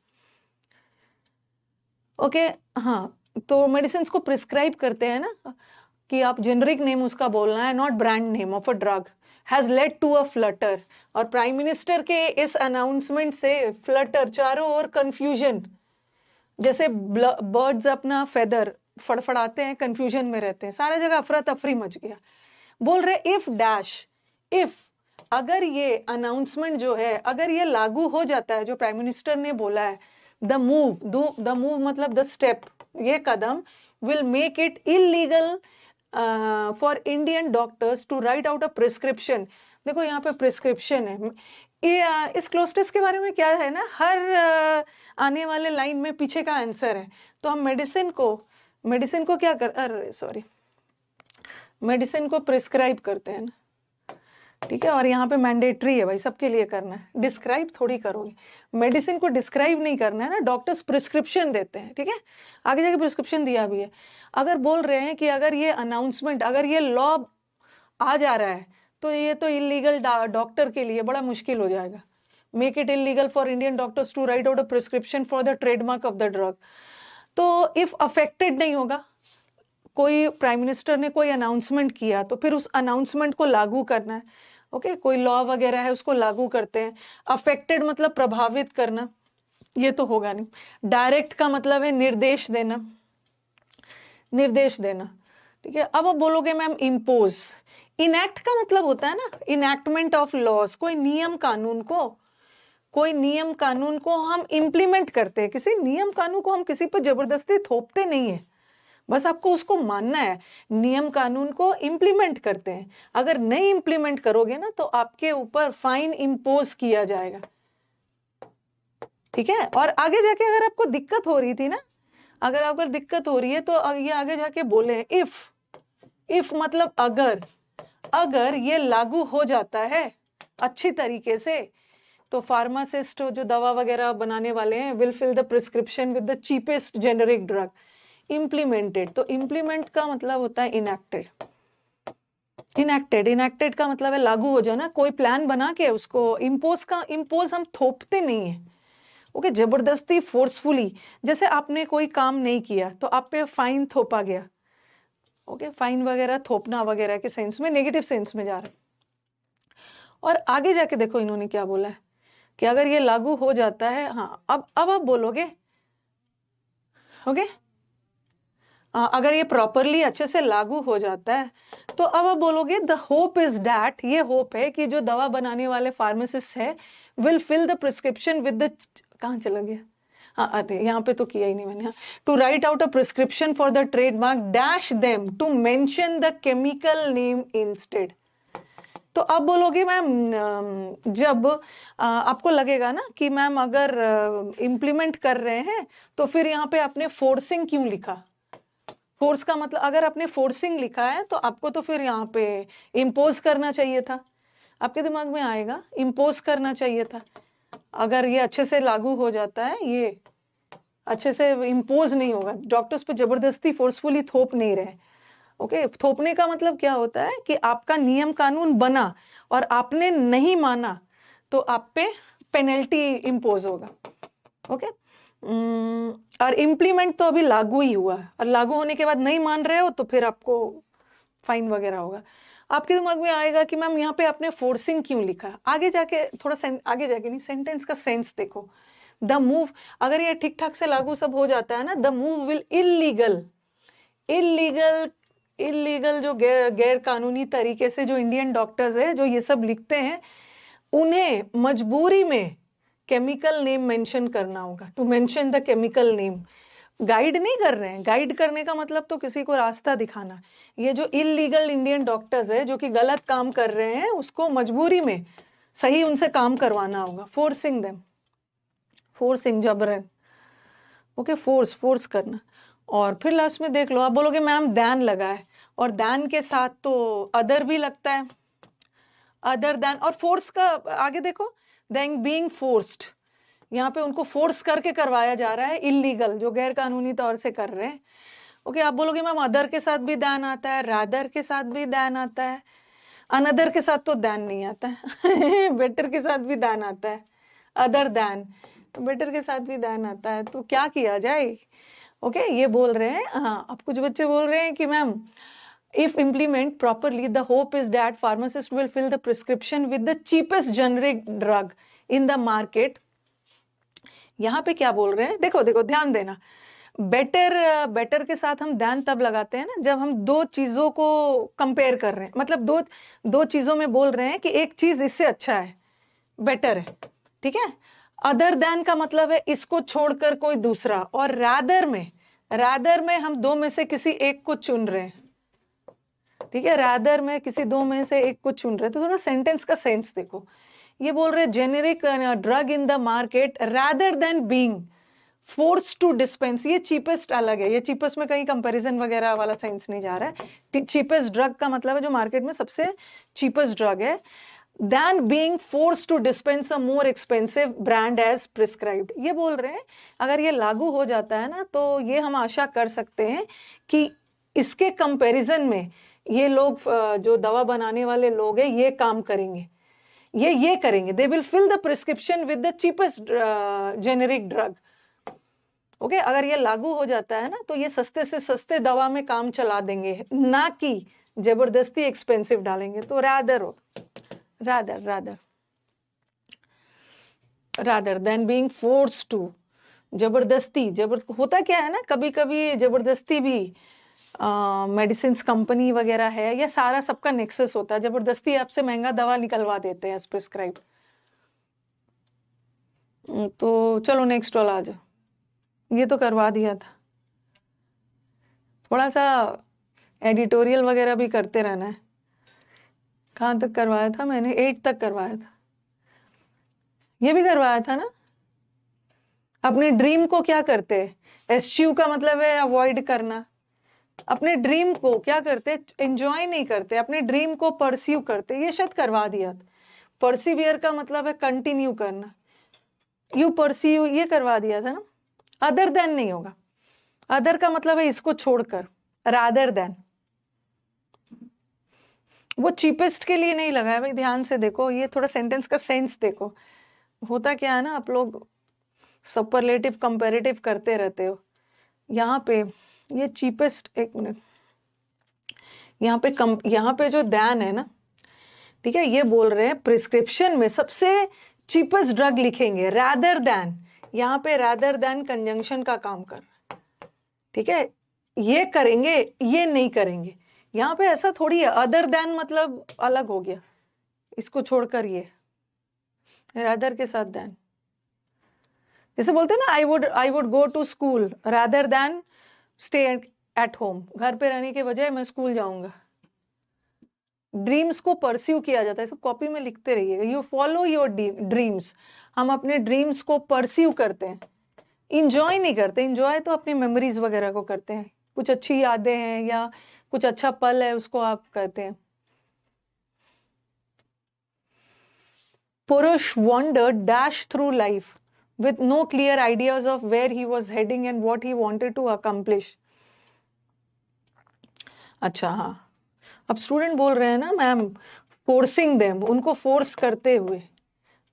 ओके हाँ, तो मेडिसिन को प्रिस्क्राइब करते हैं ना कि आप जेनरिक नेम उसका बोलना है, not brand name of a drug, has led to a flutter. और प्राइम मिनिस्टर के इस अनाउंसमेंट से फ्लटर, चारों ओर कंफ्यूजन, जैसे बर्ड्स अपना फेदर फड़फड़ाते हैं, कंफ्यूजन में रहते हैं, सारा जगह अफरा तफरी मच गया। बोल रहे इफ डैश, इफ अगर ये अनाउंसमेंट जो है अगर ये लागू हो जाता है जो प्राइम मिनिस्टर ने बोला है, द मूव मतलब द स्टेप, ये कदम will make it illegal for Indian doctors to write out a prescription. देखो यहाँ पे प्रिस्क्रिप्शन है, इस क्लोज टेस्ट के बारे में क्या है ना, हर आने वाले लाइन में पीछे का आंसर है। तो हम मेडिसिन को क्या कर, अरे सॉरी, मेडिसिन को प्रिस्क्राइब करते हैं ना, ठीक है। और यहाँ पे मैंडेटरी है भाई, सबके लिए करना है, डिस्क्राइब थोड़ी करोगे, मेडिसिन को डिस्क्राइब नहीं करना है ना, डॉक्टर्स प्रिस्क्रिप्शन देते हैं, ठीक है, आगे जाके प्रिस्क्रिप्शन दिया भी है। अगर बोल रहे हैं कि अगर ये अनाउंसमेंट, अगर ये लॉ आ जा रहा है तो ये तो इलीगल डॉक्टर के लिए बड़ा मुश्किल हो जाएगा। Make it illegal for Indian doctors to write out a prescription for the trademark of the drug. तो इफ अफेक्टेड नहीं होगा, कोई प्राइम मिनिस्टर ने कोई अनाउंसमेंट किया तो फिर उस अनाउंसमेंट को लागू करना है। ओके कोई लॉ वगैरह है उसको लागू करते हैं, अफेक्टेड मतलब प्रभावित करना, ये तो होगा नहीं। डायरेक्ट का मतलब है निर्देश देना, ठीक है। अब आप बोलोगे मैम इम्पोज, इनैक्ट का मतलब होता है ना इनैक्टमेंट ऑफ लॉज, कोई नियम कानून को हम इम्प्लीमेंट करते हैं, किसी नियम कानून को हम किसी पर जबरदस्ती थोपते नहीं है, बस आपको उसको मानना है, नियम कानून को इम्प्लीमेंट करते हैं। अगर नहीं इम्प्लीमेंट करोगे ना तो आपके ऊपर फाइन इम्पोज किया जाएगा, ठीक है। और आगे जाके अगर आपको दिक्कत हो रही थी ना, अगर दिक्कत हो रही है तो ये आगे जाके बोले इफ मतलब अगर ये लागू हो जाता है अच्छी तरीके से, तो फार्मासिस्ट जो दवा वगैरह बनाने वाले हैं will fill the prescription with the cheapest generic drug. Implemented, तो इम्प्लीमेंट का मतलब होता है इनैक्टेड का मतलब है लागू हो जाना, कोई प्लान बना के उसको इम्पोज हम थोपते नहीं है, ओके जबरदस्ती फोर्सफुली। जैसे आपने कोई काम नहीं किया तो आप पे फाइन थोपा गया, ओके फाइन वगैरह थोपना वगैरह के सेंस में, नेगेटिव सेंस में जा रहा है। और आगे जाके देखो इन्होंने क्या बोला है कि अगर ये लागू हो जाता है, हाँ अब आप बोलोगे ओके अगर ये प्रॉपरली अच्छे से लागू हो जाता है तो अब आप बोलोगे द होप इज दैट, ये होप है कि जो दवा बनाने वाले फार्मासिस्ट है will fill the prescription with the, कहाँ चला गया, हाँ अरे यहाँ पे तो किया ही नहीं मैंने, to write out a prescription for the trademark dash them to mention the chemical name instead. तो अब बोलोगे मैम जब आपको लगेगा ना कि मैम अगर इम्प्लीमेंट कर रहे हैं तो फिर यहाँ पे आपने फोर्सिंग क्यों लिखा, फोर्स का मतलब अगर आपने फोर्सिंग लिखा है तो आपको तो फिर यहाँ पे इम्पोज करना चाहिए था, आपके दिमाग में आएगा इम्पोज करना चाहिए था। अगर ये अच्छे से लागू हो जाता है, ये अच्छे से इम्पोज नहीं होगा, डॉक्टर्स पे जबरदस्ती फोर्सफुली थोप नहीं रहे, ओके थोपने का मतलब क्या होता है कि आपका नियम कानून बना और आपने नहीं माना तो आप पे पेनल्टी इम्पोज होगा, ओके। और इम्प्लीमेंट तो अभी लागू ही हुआ है, और लागू होने के बाद नहीं मान रहे हो तो फिर आपको फाइन वगैरह होगा। आपके दिमाग में आएगा कि मैम यहाँ पे आपने फोर्सिंग क्यों लिखा, आगे जाके थोड़ा आगे जाके नहीं, सेंटेंस का सेंस देखो, द मूव अगर ये ठीक ठाक से लागू सब हो जाता है ना, द मूव विल इलीगल जो गैर कानूनी तरीके से जो इंडियन डॉक्टर्स है जो ये सब लिखते हैं, उन्हें मजबूरी में केमिकल नेम मेंशन करना होगा, to mention the chemical name. Guide नहीं कर रहे हैं, गाइड करने का मतलब तो किसी को रास्ता दिखाना। ये जो इलीगल इंडियन डॉक्टर्स है जो कि गलत काम कर रहे हैं उसको मजबूरी में सही उनसे काम करवाना होगा, फोर्सिंग देम, फोर्सिंग जबरन, ओके फोर्स करना। और फिर लास्ट में देख लो, आप बोलोगे मैम दैन लगा है, और दैन के साथ तो अदर भी लगता है, अदर दैन, और फोर्स का आगे देखो, देन बीइंग फोर्स्ड, यहाँ पे उनको फोर्स करके करवाया जा रहा है, इलीगल जो गैर कानूनी तौर से कर रहे हैं, ओके। आप बोलोगे मैम अदर के साथ भी दैन आता है, रादर के साथ भी दैन आता है, अनदर के साथ तो दैन नहीं आता है बेटर के साथ भी दैन आता है, अदर दैन, तो बेटर के साथ भी दैन आता है, तो क्या किया जाए। ओके ये बोल रहे हैं, हाँ अब कुछ बच्चे बोल रहे हैं कि ma'am if implement properly the hope is that pharmacist will fill the prescription with the cheapest generic drug in the market। यहाँ पे क्या बोल रहे हैं, देखो देखो ध्यान देना, बेटर के साथ हम ध्यान तब लगाते हैं ना जब हम दो चीजों को कंपेयर कर रहे हैं, मतलब दो चीजों में बोल रहे हैं कि एक चीज इससे अच्छा है, बेटर है, ठीक है। अदर देन का मतलब है इसको छोड़कर कोई दूसरा, और रादर में हम दो में से किसी एक को चुन रहे हैं, ठीक है। रादर में किसी दो में से एक को चुन रहे हैं, तो थोड़ा सेंटेंस का सेंस देखो। ये बोल रहे generic drug in the market rather than being force to dispense, ये चीपेस्ट अलग है, ये चीपेस्ट में कहीं कंपैरिजन वगैरह वाला सेंस नहीं जा रहा है। चीपेस्ट ड्रग का मतलब है जो मार्केट में सबसे चीपेस्ट ड्रग है, then being force to dispense a more expensive brand as prescribed. ये बोल रहे हैं अगर ये लागू हो जाता है ना, तो ये हम आशा कर सकते हैं कि इसके कंपैरिजन में ये लोग जो दवा बनाने वाले लोग हैं ये काम करेंगे, ये करेंगे, they will fill the prescription with the cheapest generic drug. Okay अगर ये लागू हो जाता है ना, तो ये सस्ते से सस्ते दवा में काम चला देंगे, ना कि जबरदस्ती एक्सपेंसिव डालेंगे। तो rather than being force to, जबरदस्ती होता क्या है ना, कभी कभी जबरदस्ती भी मेडिसिन कंपनी वगैरह है या सारा सबका नेक्सस होता है, जबरदस्ती आपसे महंगा दवा निकलवा देते हैं प्रिस्क्राइब। तो चलो नेक्स्ट वाला आ जाओ, ये तो करवा दिया था, थोड़ा सा एडिटोरियल वगैरह भी करते रहना है। कहाँ तक करवाया था मैंने, 8 तक करवाया था, ये भी करवाया था ना। अपने ड्रीम को क्या करते हैं, एस्च्यू का मतलब है अवॉइड करना, अपने ड्रीम को क्या करते, एंजॉय नहीं करते, अपने ड्रीम को परस्यू करते, ये शायद करवा दिया था। परसिवियर का मतलब है कंटिन्यू करना, यू परस्यू, ये करवा दिया था ना। अदर देन नहीं होगा, अदर का मतलब है इसको छोड़कर, रादर देन, वो चीपेस्ट के लिए नहीं लगा है भाई, ध्यान से देखो, ये थोड़ा सेंटेंस का सेंस देखो। होता क्या है ना, आप लोग सुपरलेटिव कंपैरेटिव करते रहते हो। यहाँ पे ये चीपेस्ट, एक मिनट, यहाँ पे जो दैन है ना, ठीक है, ये बोल रहे हैं प्रिस्क्रिप्शन में सबसे चीपेस्ट ड्रग लिखेंगे, रादर देन, यहाँ पे रादर देन कंजंक्शन का काम कर, ठीक है, ये करेंगे ये नहीं करेंगे। यहाँ पे ऐसा थोड़ी है, अदर देन मतलब अलग हो गया, इसको छोड़कर ये रादर के साथ देन, जैसे बोलते हैं ना, I would go to school rather than stay at home, घर पे रहने के बजाय मैं स्कूल जाऊंगा। ड्रीम्स को परस्यू किया जाता है, सब कॉपी में लिखते रहिएगा, यू फॉलो योर ड्रीम्स, हम अपने ड्रीम्स को परस्यू करते हैं, इंजॉय नहीं करते। इंजॉय तो अपनी मेमोरीज वगैरह को करते हैं, कुछ अच्छी यादें हैं या कुछ अच्छा पल है उसको आप कहते हैं। पुरुष wandered dash through life with no clear ideas of where he was heading and what he wanted to accomplish। अच्छा हाँ, अब स्टूडेंट बोल रहे हैं ना मैम, फोर्सिंग देम, उनको फोर्स करते हुए।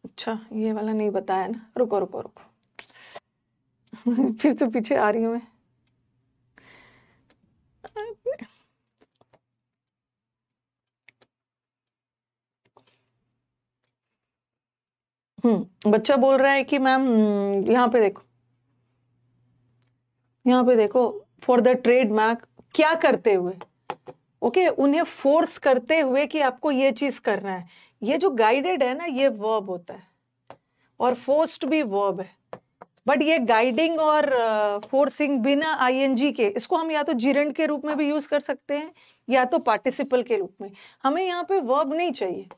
अच्छा ये वाला नहीं बताया ना, रुको रुको रुको फिर से पीछे आ रही हूँ मैं। बच्चा बोल रहा है कि मैम यहाँ पे देखो, यहाँ पे देखो, फॉर द ट्रेड मार्क, क्या करते हुए, ओके उन्हें फोर्स करते हुए कि आपको ये चीज करना है। ये जो गाइडेड है ना, ये वर्ब होता है, और फोर्स्ड भी वर्ब है, बट ये गाइडिंग और फोर्सिंग बिना आईएनजी के, इसको हम या तो जिरेंड के रूप में भी यूज कर सकते हैं या तो पार्टिसिपल के रूप में। हमें यहाँ पे वर्ब नहीं चाहिए,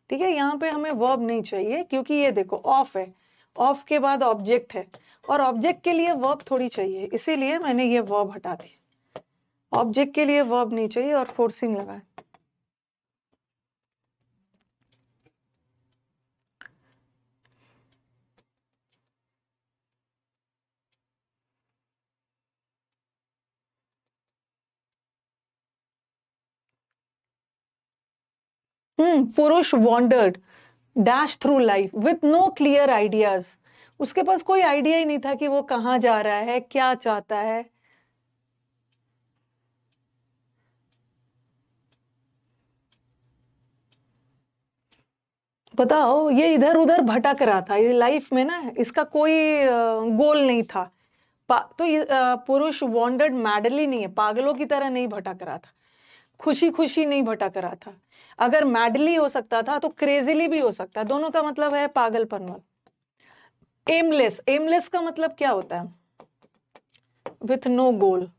ठीक है, यहाँ पे हमें वर्ब नहीं चाहिए, क्योंकि ये देखो ऑफ है, ऑफ के बाद ऑब्जेक्ट है, और ऑब्जेक्ट के लिए वर्ब थोड़ी चाहिए, इसीलिए मैंने ये वर्ब हटा दी। ऑब्जेक्ट के लिए वर्ब नहीं चाहिए और फोर्सिंग लगा है। पुरुष wandered dash through life with no clear ideas, उसके पास कोई आइडिया ही नहीं था कि वो कहाँ जा रहा है, क्या चाहता है। बताओ, ये इधर उधर भटक रहा था, ये लाइफ में ना इसका कोई गोल नहीं था। तो पुरुष वॉन्डर्ड मैडली नहीं है, पागलों की तरह नहीं भटक रहा था, खुशी खुशी नहीं भटक रहा था। अगर मैडली हो सकता था तो क्रेजीली भी हो सकता है, दोनों का मतलब है पागलपन वाला। एमलेस, एमलेस का मतलब क्या होता है? विथ नो गोल।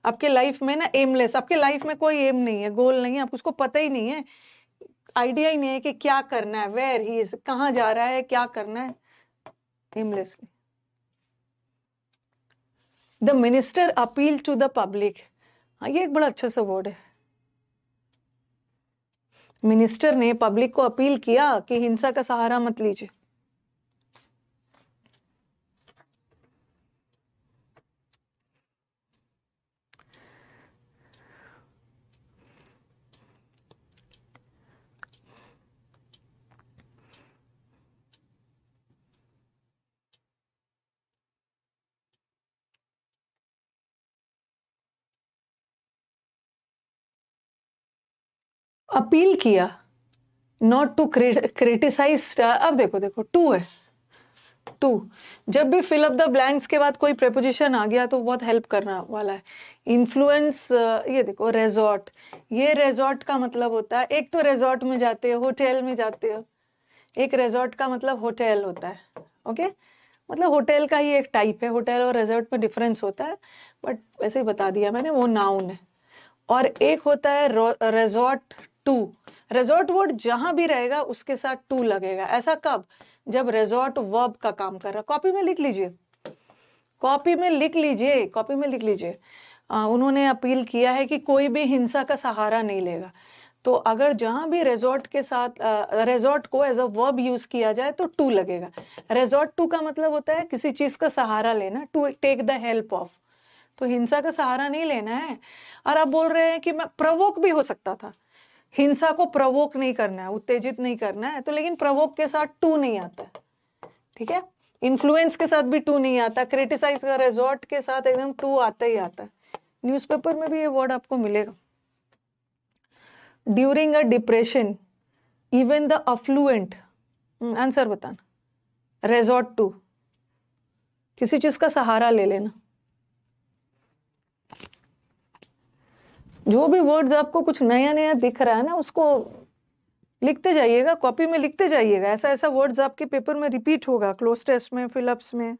आपके लाइफ में ना एमलेस, आपके लाइफ में कोई एम नहीं है, गोल नहीं है, आपको उसको पता ही नहीं है, आइडिया ही नहीं है कि क्या करना है, वेयर ही इज, कहाँ जा रहा है, क्या करना है, aimlessly. The minister appeal to the public, हाँ ये एक बड़ा अच्छा सा वर्ड है। मिनिस्टर ने पब्लिक को अपील किया कि हिंसा का सहारा मत लीजिए। अपील किया, नॉट टू क्रिटिसाइज। अब देखो देखो, टू है, टू। जब भी फिल अप द ब्लैंक्स के बाद कोई प्रेपोजिशन आ गया तो बहुत हेल्प करने वाला है। इन्फ्लुएंस, ये देखो रेजॉर्ट, ये रेजॉर्ट का मतलब होता है, एक तो रेजॉर्ट में जाते हो, होटल में जाते हो, एक रेजॉर्ट का मतलब होटल होता है। ओके, मतलब होटल का ही एक टाइप है, होटल और रेजॉर्ट में डिफरेंस होता है, बट वैसे ही बता दिया मैंने, वो नाउन है। और एक होता है रेजॉर्ट टू। रेजॉर्ट वर्ड जहां भी रहेगा उसके साथ टू लगेगा। ऐसा कब? जब रेजॉर्ट वर्ब का काम कर रहा। कॉपी में लिख लीजिए, कॉपी में लिख लीजिए, कॉपी में लिख लीजिए। उन्होंने अपील किया है कि कोई भी हिंसा का सहारा नहीं लेगा। तो अगर जहां भी रेजॉर्ट के साथ रेजॉर्ट को एज अ वर्ब यूज किया जाए तो टू लगेगा। रेजॉर्ट टू का मतलब होता है किसी चीज का सहारा लेना, to take the help of. तो हिंसा का सहारा नहीं लेना है। और आप बोल रहे हैं कि मैं प्रवोक भी हो सकता था, हिंसा को प्रवोक नहीं करना है, उत्तेजित नहीं करना है, तो लेकिन प्रवोक के साथ टू नहीं आता है, ठीक है। इन्फ्लुएंस के साथ भी टू नहीं आता, क्रिटिसाइज का रेजॉर्ट के साथ एकदम टू आता ही आता है। न्यूज़पेपर में भी ये वर्ड आपको मिलेगा। During a depression even the affluent, answer बताना। रेजॉर्ट टू, किसी चीज का सहारा ले लेना। जो भी वर्ड्स आपको कुछ नया नया दिख रहा है ना, उसको लिखते जाइएगा, कॉपी में लिखते जाइएगा। ऐसा ऐसा वर्ड्स आपके पेपर में रिपीट होगा, क्लोज टेस्ट में, फिलअप्स में।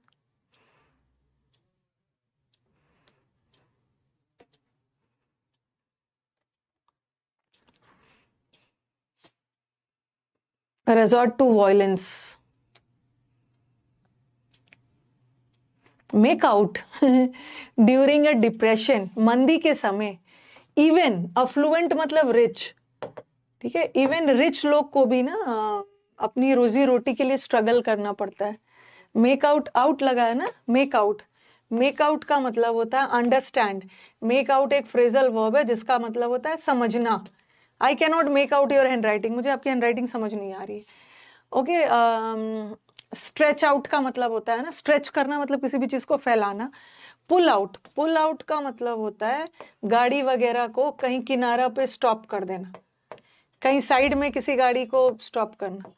resort to violence, make out during a depression, मंदी के समय। even affluent मतलब rich, ठीक है। इवन रिच लोग को भी ना अपनी रोजी रोटी के लिए स्ट्रगल करना पड़ता है। मेक आउट, आउट लगा है ना, मेक आउट। मेक आउट का मतलब होता है अंडरस्टैंड। मेक आउट एक फ्रेजल वर्ब है जिसका मतलब होता है समझना। I can not make out your hand writing, मुझे आपकी हैंड राइटिंग समझ नहीं आ रही है। ओके, स्ट्रेच आउट का मतलब होता है ना, स्ट्रेच करना मतलब किसी भी चीज को फैलाना। पुल आउट, पुल आउट का मतलब होता है गाड़ी वगैरह को कहीं किनारा पे स्टॉप कर देना, कहीं साइड में किसी गाड़ी को स्टॉप करना।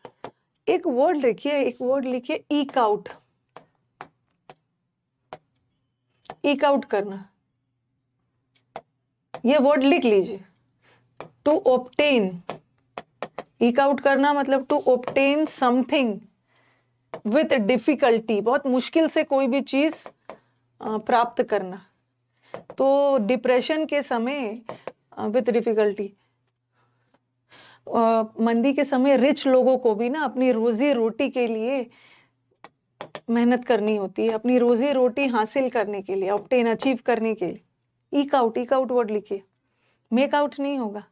एक वर्ड लिखिए, एक वर्ड लिखिए, ईक आउट। ईक आउट करना, ये वर्ड लिख लीजिए। टू ऑब्टेन, ईक आउट करना मतलब to obtain something with difficulty, बहुत मुश्किल से कोई भी चीज प्राप्त करना। तो डिप्रेशन के समय विथ डिफिकल्टी, मंदी के समय रिच लोगों को भी ना अपनी रोजी रोटी के लिए मेहनत करनी होती है, अपनी रोजी रोटी हासिल करने के लिए, ऑब्टेन, अचीव करने के लिए। ईक आउट, ईक आउट वर्ड लिखिए, मेक आउट नहीं होगा।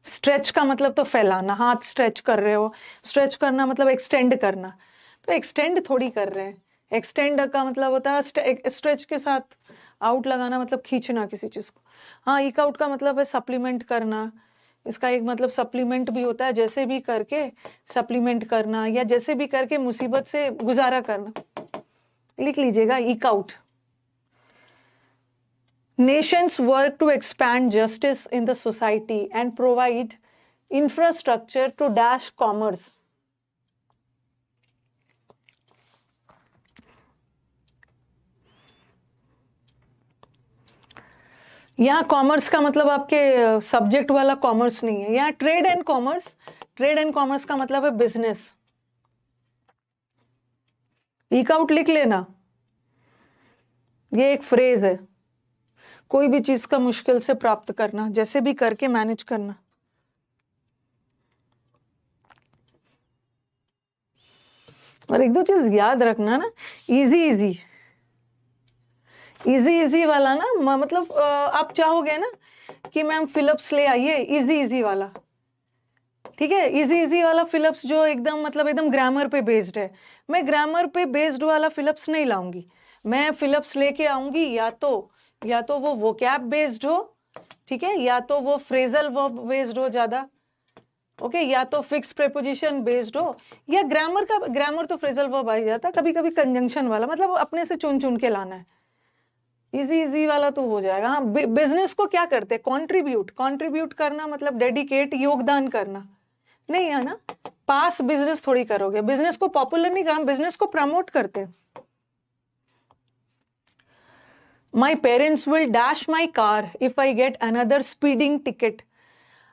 स्ट्रेच का मतलब तो फैलाना, हाथ स्ट्रेच कर रहे हो, स्ट्रेच करना मतलब एक्सटेंड करना, तो एक्सटेंड थोड़ी कर रहे हैं। एक्सटेंड का मतलब होता है स्ट्रेच के साथ आउट लगाना, मतलब खींचना किसी चीज को। हाँ, ईक आउट का मतलब है सप्लीमेंट करना, इसका एक मतलब सप्लीमेंट भी होता है, जैसे भी करके सप्लीमेंट करना या जैसे भी करके मुसीबत से गुजारा करना। लिख लीजिएगा, ईक out. Nations work to expand justice in the society and provide infrastructure to dash commerce. यहाँ कॉमर्स का मतलब आपके सब्जेक्ट वाला कॉमर्स नहीं है, यहाँ trade and commerce. Trade and commerce का मतलब है बिजनेस। ईक आउट लिख लेना, ये एक फ्रेज है। कोई भी चीज का मुश्किल से प्राप्त करना, जैसे भी करके मैनेज करना। और एक दो चीज याद रखना ना, इजी इजी इजी इजी वाला ना, मतलब आप चाहोगे ना कि मैम फिलिप्स ले आइए, इजी इजी वाला, ठीक है। इजी इजी वाला फिलिप्स जो एकदम मतलब एकदम ग्रामर पे बेस्ड है, मैं ग्रामर पे बेस्ड वाला फिलिप्स नहीं लाऊंगी। मैं फिलिप्स लेके आऊंगी या तो वो वोकैब बेस्ड हो, ठीक है, या तो वो फ्रेजल वर्ब बेस्ड हो ज्यादा, ओके, या तो फिक्स प्रेपोजिशन बेस्ड हो, या ग्रामर तो फ्रेजल वर्ब आ ही जाता, कभी कभी कंजंक्शन वाला, मतलब अपने से चुन चुन के लाना है। इजी इजी वाला तो हो जाएगा। हाँ, बिजनेस को क्या करते हैं, कंट्रीब्यूट करना, मतलब डेडिकेट, योगदान करना नहीं है ना। पास बिजनेस थोड़ी करोगे, बिजनेस को पॉपुलर नहीं करना, बिजनेस को प्रमोट करते हैं। My parents will dash my car if I get another speeding ticket.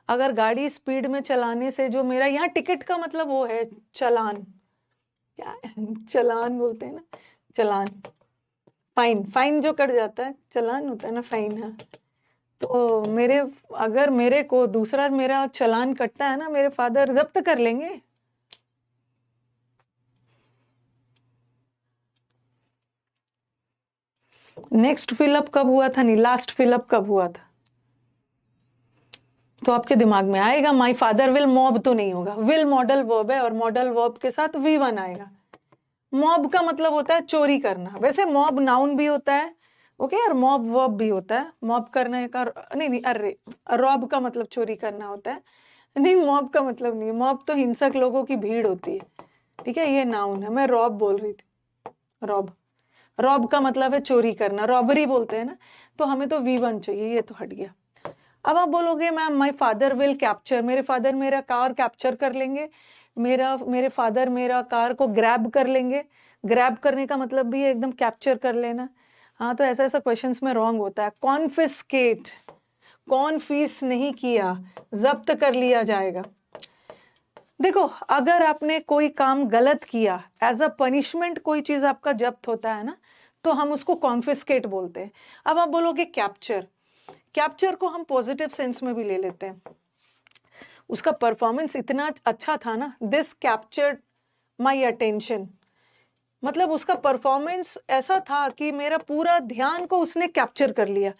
अगर गाड़ी स्पीड में चलाने से जो मेरा, यहाँ टिकट का मतलब वो है चालान, क्या चालान बोलते हैं ना, चालान, फाइन जो कट जाता है, चालान होता है ना, फाइन है। तो अगर मेरे को दूसरा मेरा चालान कटता है ना, मेरे फादर जब्त कर लेंगे। नेक्स्ट फिलअप कब हुआ था, नहीं लास्ट फिलअप कब हुआ था, तो आपके दिमाग में आएगा। माई फादर विल मॉब तो नहीं होगा, विल मॉडल वर्ब है और मॉडल वर्ब के साथ V1 आएगा। मॉब का मतलब होता है चोरी करना, वैसे मॉब नाउन भी होता है, ओके, और मॉब वर्ब भी होता है। मॉब करने का नहीं, अरे रॉब का मतलब चोरी करना होता है, नहीं मॉब का मतलब नहीं, मॉब तो हिंसक लोगों की भीड़ होती है, ठीक है, ये नाउन है, मैं रॉब बोल रही थी। रॉब का मतलब है चोरी करना, रॉबरी बोलते हैं ना, तो हमें तो V1 चाहिए, ये तो हट गया। अब आप बोलोगे ma'am my father will capture, मेरे फादर मेरा कार कैप्चर कर लेंगे, मेरे फादर मेरा कार को ग्रैब कर लेंगे। ग्रैब करने का मतलब भी है एकदम कैप्चर कर लेना। हाँ, तो ऐसा ऐसा क्वेश्चंस में रॉन्ग होता है। कॉन्फिस्केट, कॉन्फिस नहीं किया, जब्त कर लिया जाएगा। देखो, अगर आपने कोई काम गलत किया, एज अ पनिशमेंट कोई चीज आपका जब्त होता है ना, तो हम उसको कॉन्फिस्केट बोलते हैं। अब आप बोलोगे कैप्चर, कैप्चर को हम पॉजिटिव सेंस में भी ले लेते हैं। उसका परफॉर्मेंस इतना अच्छा था ना, दिस कैप्चर्ड माय अटेंशन, मतलब उसका परफॉर्मेंस ऐसा था कि मेरा पूरा ध्यान को उसने कैप्चर कर लिया,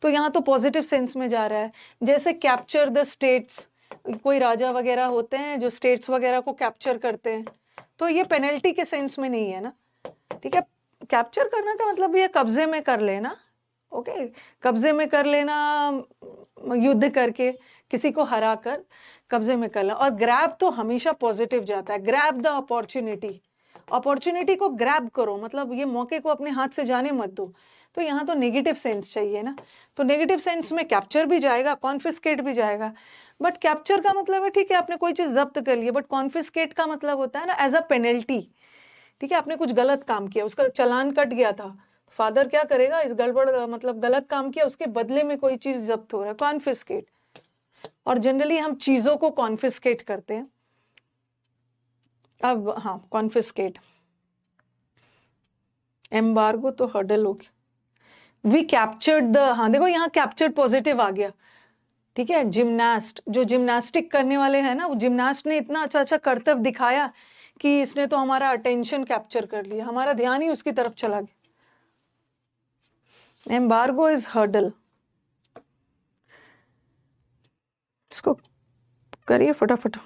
तो यहाँ तो पॉजिटिव सेंस में जा रहा है। जैसे कैप्चर द स्टेट्स, कोई राजा वगैरह होते हैं जो स्टेट्स वगैरह को कैप्चर करते हैं, तो ये पेनल्टी के सेंस में नहीं है ना, ठीक है। कैप्चर करने का मतलब ये कब्जे में कर लेना, ओके, कब्जे में कर लेना, युद्ध करके किसी को हरा कर कब्जे में कर लेना। और ग्रैब तो हमेशा पॉजिटिव जाता है, ग्रैब द अपॉर्चुनिटी, अपॉर्चुनिटी को ग्रैब करो, मतलब ये मौके को अपने हाथ से जाने मत दो। तो यहाँ तो नेगेटिव सेंस चाहिए ना, तो नेगेटिव सेंस में कैप्चर भी जाएगा, कॉन्फिस्केट भी जाएगा। बट कैप्चर का मतलब है ठीक है आपने कोई चीज जब्त कर ली, बट कॉन्फिस्केट का मतलब होता है ना एज अ पेनल्टी, ठीक है, आपने कुछ गलत काम किया, उसका चालान कट गया था, फादर क्या करेगा, इस गड़बड़ मतलब गलत काम किया, उसके बदले में कोई चीज जब्त हो रहा है, कॉन्फिस्केट। और जनरली हम चीजों को कॉन्फिस्केट करते हैं। अब हाँ, कॉन्फिस्केट, एम्बार्गो तो हर्डल हो गया। वी कैप्चर्ड द, हाँ देखो यहाँ कैप्चर्ड पॉजिटिव आ गया, ठीक है। जिम्नास्ट, जो जिम्नास्टिक करने वाले हैं ना, वो जिम्नास्ट ने इतना अच्छा अच्छा करतब दिखाया कि इसने तो हमारा अटेंशन कैप्चर कर लिया, हमारा ध्यान ही उसकी तरफ चला गया। एम्बार्गो इज हर्डल, इसको करिए फटाफट।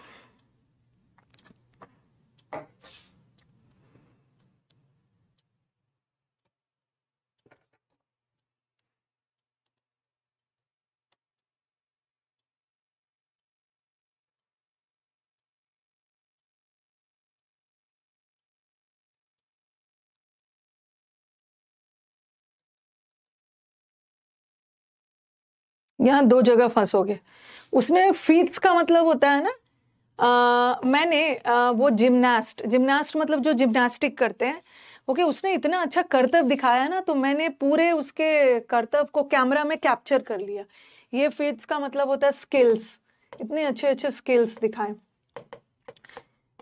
यहाँ 2 जगह फंसोगे। उसने फीट्स का मतलब होता है ना, मैंने वो जिम्नास्ट मतलब जो जिम्नास्टिक करते हैं, ओके, उसने इतना अच्छा करतब दिखाया ना, तो मैंने पूरे उसके करतब को कैमरा में कैप्चर कर लिया। ये फीट्स का मतलब होता है स्किल्स, इतने अच्छे अच्छे स्किल्स दिखाए।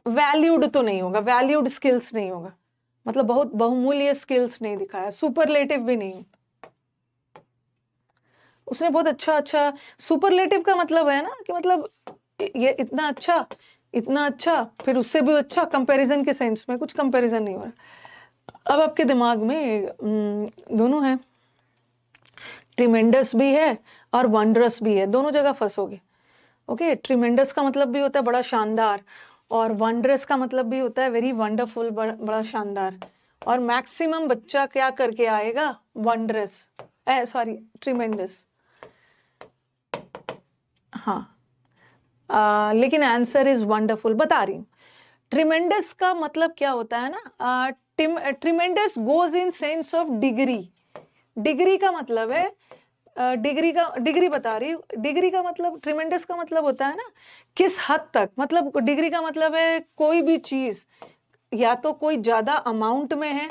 वैल्यूड तो नहीं होगा, वैल्यूड स्किल्स नहीं होगा, मतलब बहुत बहुमूल्य स्किल्स नहीं दिखाया, सुपरलेटिव भी नहीं। उसने बहुत अच्छा अच्छा, सुपरलेटिव का मतलब है ना कि मतलब ये इतना अच्छा, फिर उससे भी अच्छा, कंपैरिजन के सेंस में कुछ कंपैरिजन नहीं हो रहा। अब आपके दिमाग में दोनों है, ट्रिमेंडस भी है और वंडरस भी है, दोनों जगह फंसोगे। ओके, ट्रिमेंडस का मतलब भी होता है बड़ा शानदार, और वंडरस का मतलब भी होता है वेरी वंडरफुल, बड़ा शानदार। और मैक्सिमम बच्चा क्या करके आएगा, वंडरस, सॉरी ट्रिमेंडस। हाँ, लेकिन आंसर इज वंडरफुल, बता रही हूँ। ट्रिमेंडस का मतलब क्या होता है ना, tremendous goes in sense of degree. Degree का मतलब है, डिग्री बता रही हूँ। डिग्री का मतलब, ट्रिमेंडस का मतलब होता है ना किस हद तक, मतलब डिग्री का मतलब है कोई भी चीज या तो कोई ज्यादा अमाउंट में है,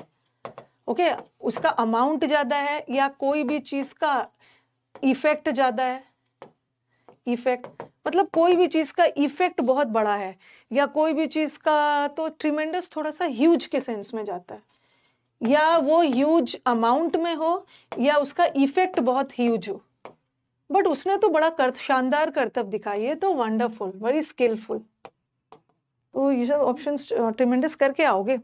ओके, उसका अमाउंट ज्यादा है, या कोई भी चीज का इफेक्ट ज्यादा है। इफेक्ट मतलब कोई भी चीज का इफेक्ट बहुत बड़ा है, या कोई भी चीज का, तो ट्रिमेंडस थोड़ा सा ह्यूज के सेंस में जाता है, या वो ह्यूज अमाउंट में हो, या उसका इफेक्ट बहुत ह्यूज हो। बट उसने तो बड़ा शानदार करतब दिखाई है, तो वंडरफुल, वेरी स्किलफुल। तो ये सब ऑप्शंस ट्रिमेंडस करके आओगे।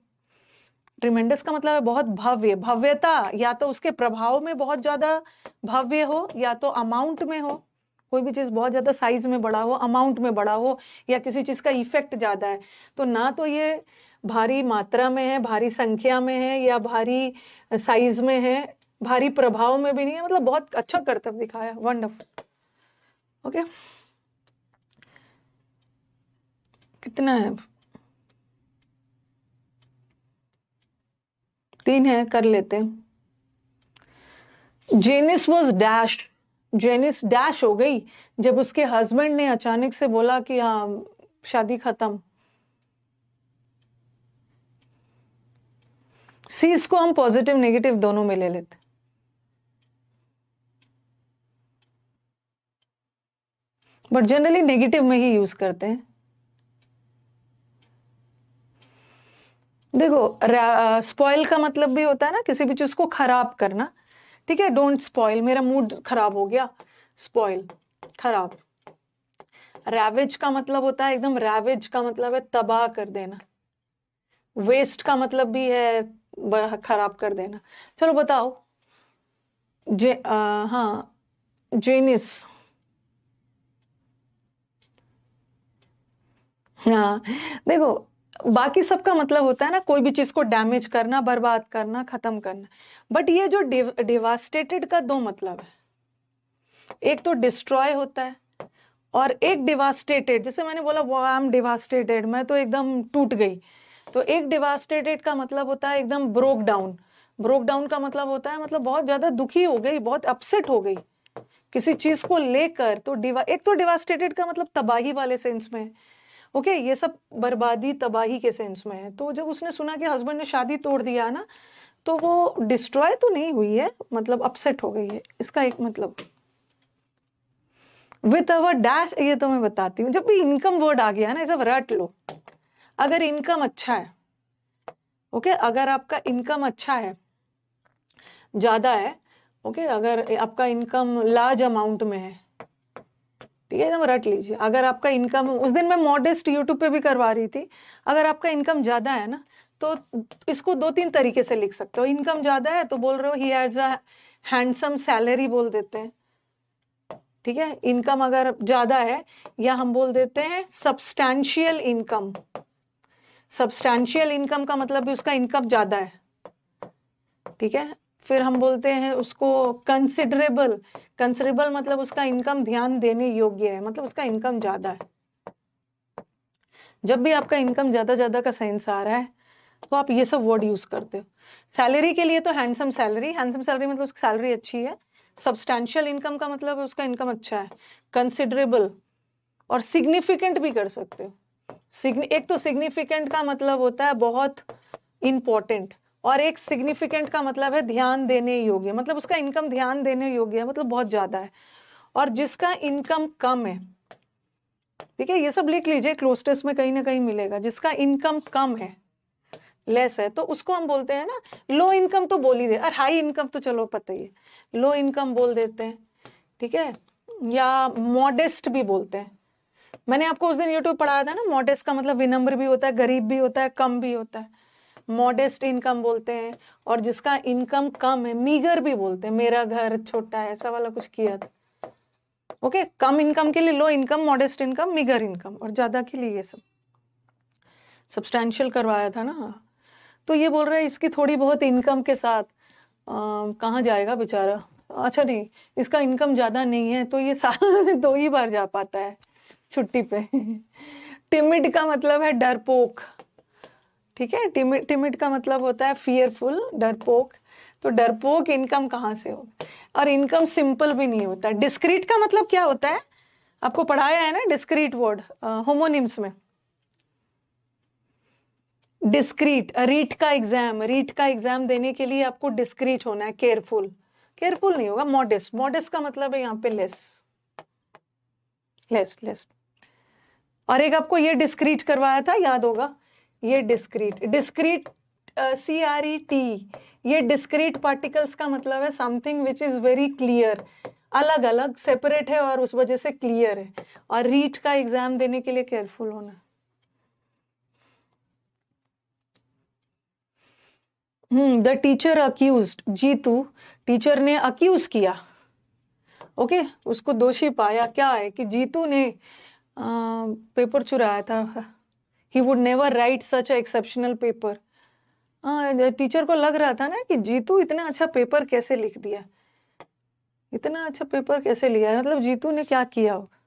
ट्रिमेंडस का मतलब है बहुत भव्य, भव्यता, या तो उसके प्रभाव में बहुत ज्यादा भव्य हो, या तो अमाउंट में हो, कोई भी चीज बहुत ज्यादा साइज में बड़ा हो, अमाउंट में बड़ा हो, या किसी चीज का इफेक्ट ज्यादा है। तो ना तो ये भारी मात्रा में है, भारी संख्या में है, या भारी साइज में है, भारी प्रभाव में भी नहीं है, मतलब बहुत अच्छा करतब दिखाया, वंडरफुल। ओके, कितना है, 3 है, कर लेते हैं। Janice was dash, Janice dash हो गई जब उसके हस्बैंड ने अचानक से बोला कि हाँ शादी खत्म। सी इसको हम पॉजिटिव नेगेटिव दोनों में ले लेते, बट जनरली नेगेटिव में ही यूज करते हैं। देखो, स्पॉइल का मतलब भी होता है ना किसी भी चीज को खराब करना, ठीक है, डोंट स्पॉइल, मेरा मूड खराब हो गया, स्पॉइल, खराब। रैवेज का मतलब होता है एकदम, रैवेज का मतलब है तबाह कर देना। वेस्ट का मतलब भी है खराब कर देना। चलो बताओ, हाँ, जेनिस, हाँ, देखो बाकी सबका मतलब होता है ना कोई भी चीज को डैमेज करना, बर्बाद करना, खत्म करना। बट ये जो डिवास्टेटेड का 2 मतलब है, एक तो डिस्ट्रॉय होता है, और एक डिवास्टेटेड, जैसे मैंने बोला वो आई एम डिवास्टेटेड, मैं तो एकदम टूट गई। तो एक डिवास्टेटेड का मतलब होता है एकदम ब्रोक डाउन। ब्रोक डाउन का मतलब होता है मतलब बहुत ज्यादा दुखी हो गई, बहुत अपसेट हो गई किसी चीज को लेकर। तो एक तो डिवास्टेटेड का मतलब तबाही वाले सेंस में, ओके, ये सब बर्बादी तबाही के सेंस में है। तो जब उसने सुना कि हस्बैंड ने शादी तोड़ दिया ना, तो वो डिस्ट्रॉय तो नहीं हुई है, मतलब अपसेट हो गई है, इसका एक मतलब। विथ अवर डैश, ये तो मैं बताती हूँ, जब भी इनकम वर्ड आ गया ना, सब रट लो। अगर इनकम अच्छा है, ओके, अगर आपका इनकम अच्छा है, ज्यादा है, ओके, अगर आपका इनकम लार्ज अमाउंट में है, ठीक है, एकदम रट लीजिए। अगर आपका इनकम, उस दिन मैं मॉडेस्ट यूट्यूब पे भी करवा रही थी, अगर आपका इनकम ज्यादा है ना, तो इसको 2-3 तरीके से लिख सकते हो। इनकम ज्यादा है तो बोल रहे हो he has a handsome salary, बोल देते हैं, ठीक है। इनकम अगर ज्यादा है, या हम बोल देते हैं सब्सटैंशियल इनकम। सब्सटैंशियल इनकम का मतलब भी उसका इनकम ज्यादा है, ठीक है। फिर हम बोलते हैं उसको कंसिडरेबल। कंसिडरेबल मतलब उसका इनकम ध्यान देने योग्य है, मतलब उसका इनकम ज्यादा है। जब भी आपका इनकम ज्यादा का सेंस आ रहा है, तो आप ये सब वर्ड यूज करते हो। सैलरी के लिए तो हैंडसम सैलरी, हैंडसम सैलरी मतलब उसकी सैलरी अच्छी है। सब्सटैंशियल इनकम का मतलब है उसका इनकम अच्छा है, कंसिडरेबल और सिग्निफिकेंट भी कर सकते हो। एक तो सिग्निफिकेंट का मतलब होता है बहुत इंपॉर्टेंट, और एक सिग्निफिकेंट का मतलब है ध्यान देने योग्य, मतलब उसका इनकम ध्यान देने योग्य है, मतलब बहुत ज्यादा है। और जिसका इनकम कम है, ठीक है, ये सब लिख लीजिए, क्लोज टेस्ट में कहीं ना कहीं मिलेगा। जिसका इनकम कम है, लेस है, तो उसको हम बोलते हैं ना, लो इनकम तो बोल ही दे, और हाई इनकम तो चलो पता ही है, लो इनकम बोल देते हैं, ठीक है, या मॉडेस्ट भी बोलते हैं। मैंने आपको उस दिन यूट्यूब पढ़ाया था ना, मॉडेस्ट का मतलब विनम्र भी होता है, गरीब भी होता है, कम भी होता है, मॉडेस्ट इनकम बोलते हैं। और जिसका इनकम कम है, मीगर भी बोलते हैं, मेरा घर छोटा है, ऐसा वाला कुछ किया था। ओके, कम इनकम के लिए low income, modest income, meagre income, और ज्यादा के लिए ये सब सब्सटैंशियल करवाया था ना। तो ये बोल रहा है इसकी थोड़ी बहुत इनकम के साथ कहाँ जाएगा बेचारा। अच्छा नहीं, इसका इनकम ज्यादा नहीं है, तो ये साल में 2 ही बार जा पाता है छुट्टी पे। टिमिड का मतलब है डरपोक, ठीक है, टिमिड का मतलब होता है फियरफुल, डरपोक। तो डरपोक इनकम कहाँ से हो। और इनकम सिंपल भी नहीं होता। डिस्क्रीट का मतलब क्या होता है, आपको पढ़ाया है ना डिस्क्रीट वर्ड होमोनिम्स में। डिस्क्रीट, रीट का एग्जाम देने के लिए आपको डिस्क्रीट होना है, केयरफुल नहीं होगा, मॉडेस्ट। मॉडेस्ट का मतलब है यहाँ पे लेस। और एक आपको ये डिस्क्रीट करवाया था, याद होगा, ये डिस्क्रीट CRET, ये डिस्क्रीट पार्टिकल्स का मतलब है something which is very clear, अलग अलग सेपरेट है और उस वजह से क्लियर है। और रीट का एग्जाम देने के लिए केयरफुल होना। The teacher accused, Jitu, teacher ने अक्यूज किया, ओके, उसको दोषी पाया, क्या है कि जीतू ने पेपर चुराया था। He would never write such exceptional paper. Teacher को लग रहा था ना कि जीतू इतना अच्छा पेपर कैसे लिख दिया, इतना अच्छा पेपर कैसे लिया, मतलब जीतू ने क्या किया होगा।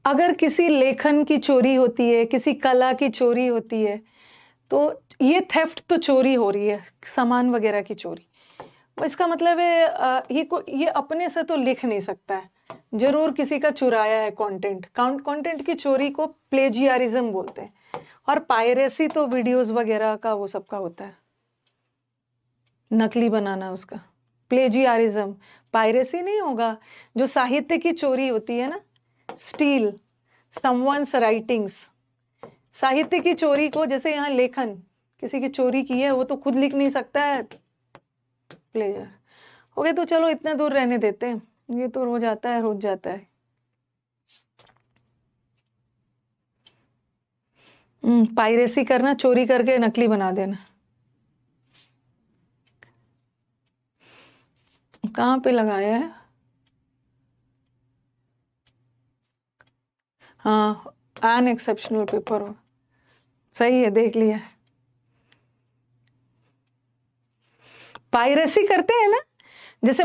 अगर किसी लेखन की चोरी होती है, किसी कला की चोरी होती है, तो ये थेफ्ट तो चोरी हो रही है, सामान वगैरह की चोरी। इसका मतलब है ये अपने से तो लिख नहीं सकता है, जरूर किसी का चुराया है कंटेंट। कंटेंट की चोरी को प्लेजियारिज्म बोलते हैं। और पायरेसी तो वीडियोस वगैरह का वो सब का होता है, नकली बनाना उसका, प्लेजियारिज्म। पायरेसी नहीं होगा, जो साहित्य की चोरी होती है ना, स्टील समवन्स राइटिंग्स। साहित्य की चोरी को, जैसे यहाँ लेखन किसी की चोरी की है, वो तो खुद लिख नहीं सकता है, प्लेजर। ओके, तो चलो इतना दूर रहने देते हैं, ये तो हो जाता है। पायरेसी करना, चोरी करके नकली बना देना। कहाँ पे लगाया है, हाँ, एन एक्सेप्शनल पेपर हो, सही है, देख लिया। पायरेसी करते हैं ना, जैसे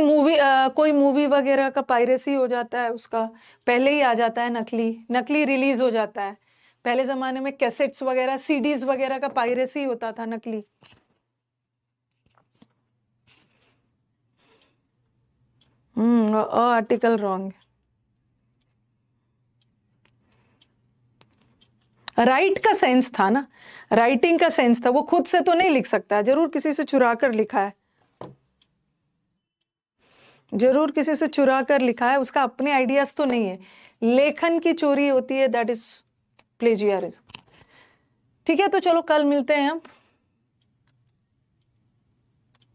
कोई मूवी वगैरह का पायरेसी हो जाता है, उसका पहले ही आ जाता है नकली रिलीज हो जाता है। पहले जमाने में कैसेट्स वगैरह, सीडीज वगैरह का पायरेसी होता था, नकली। Article wrong. राइट का सेंस था ना, राइटिंग का सेंस था, वो खुद से तो नहीं लिख सकता, जरूर किसी से चुरा कर लिखा है, उसका अपने आइडियाज तो नहीं है। लेखन की चोरी होती है, दैट इज प्लेजियरिज्म। ठीक है, तो चलो कल मिलते हैं हम।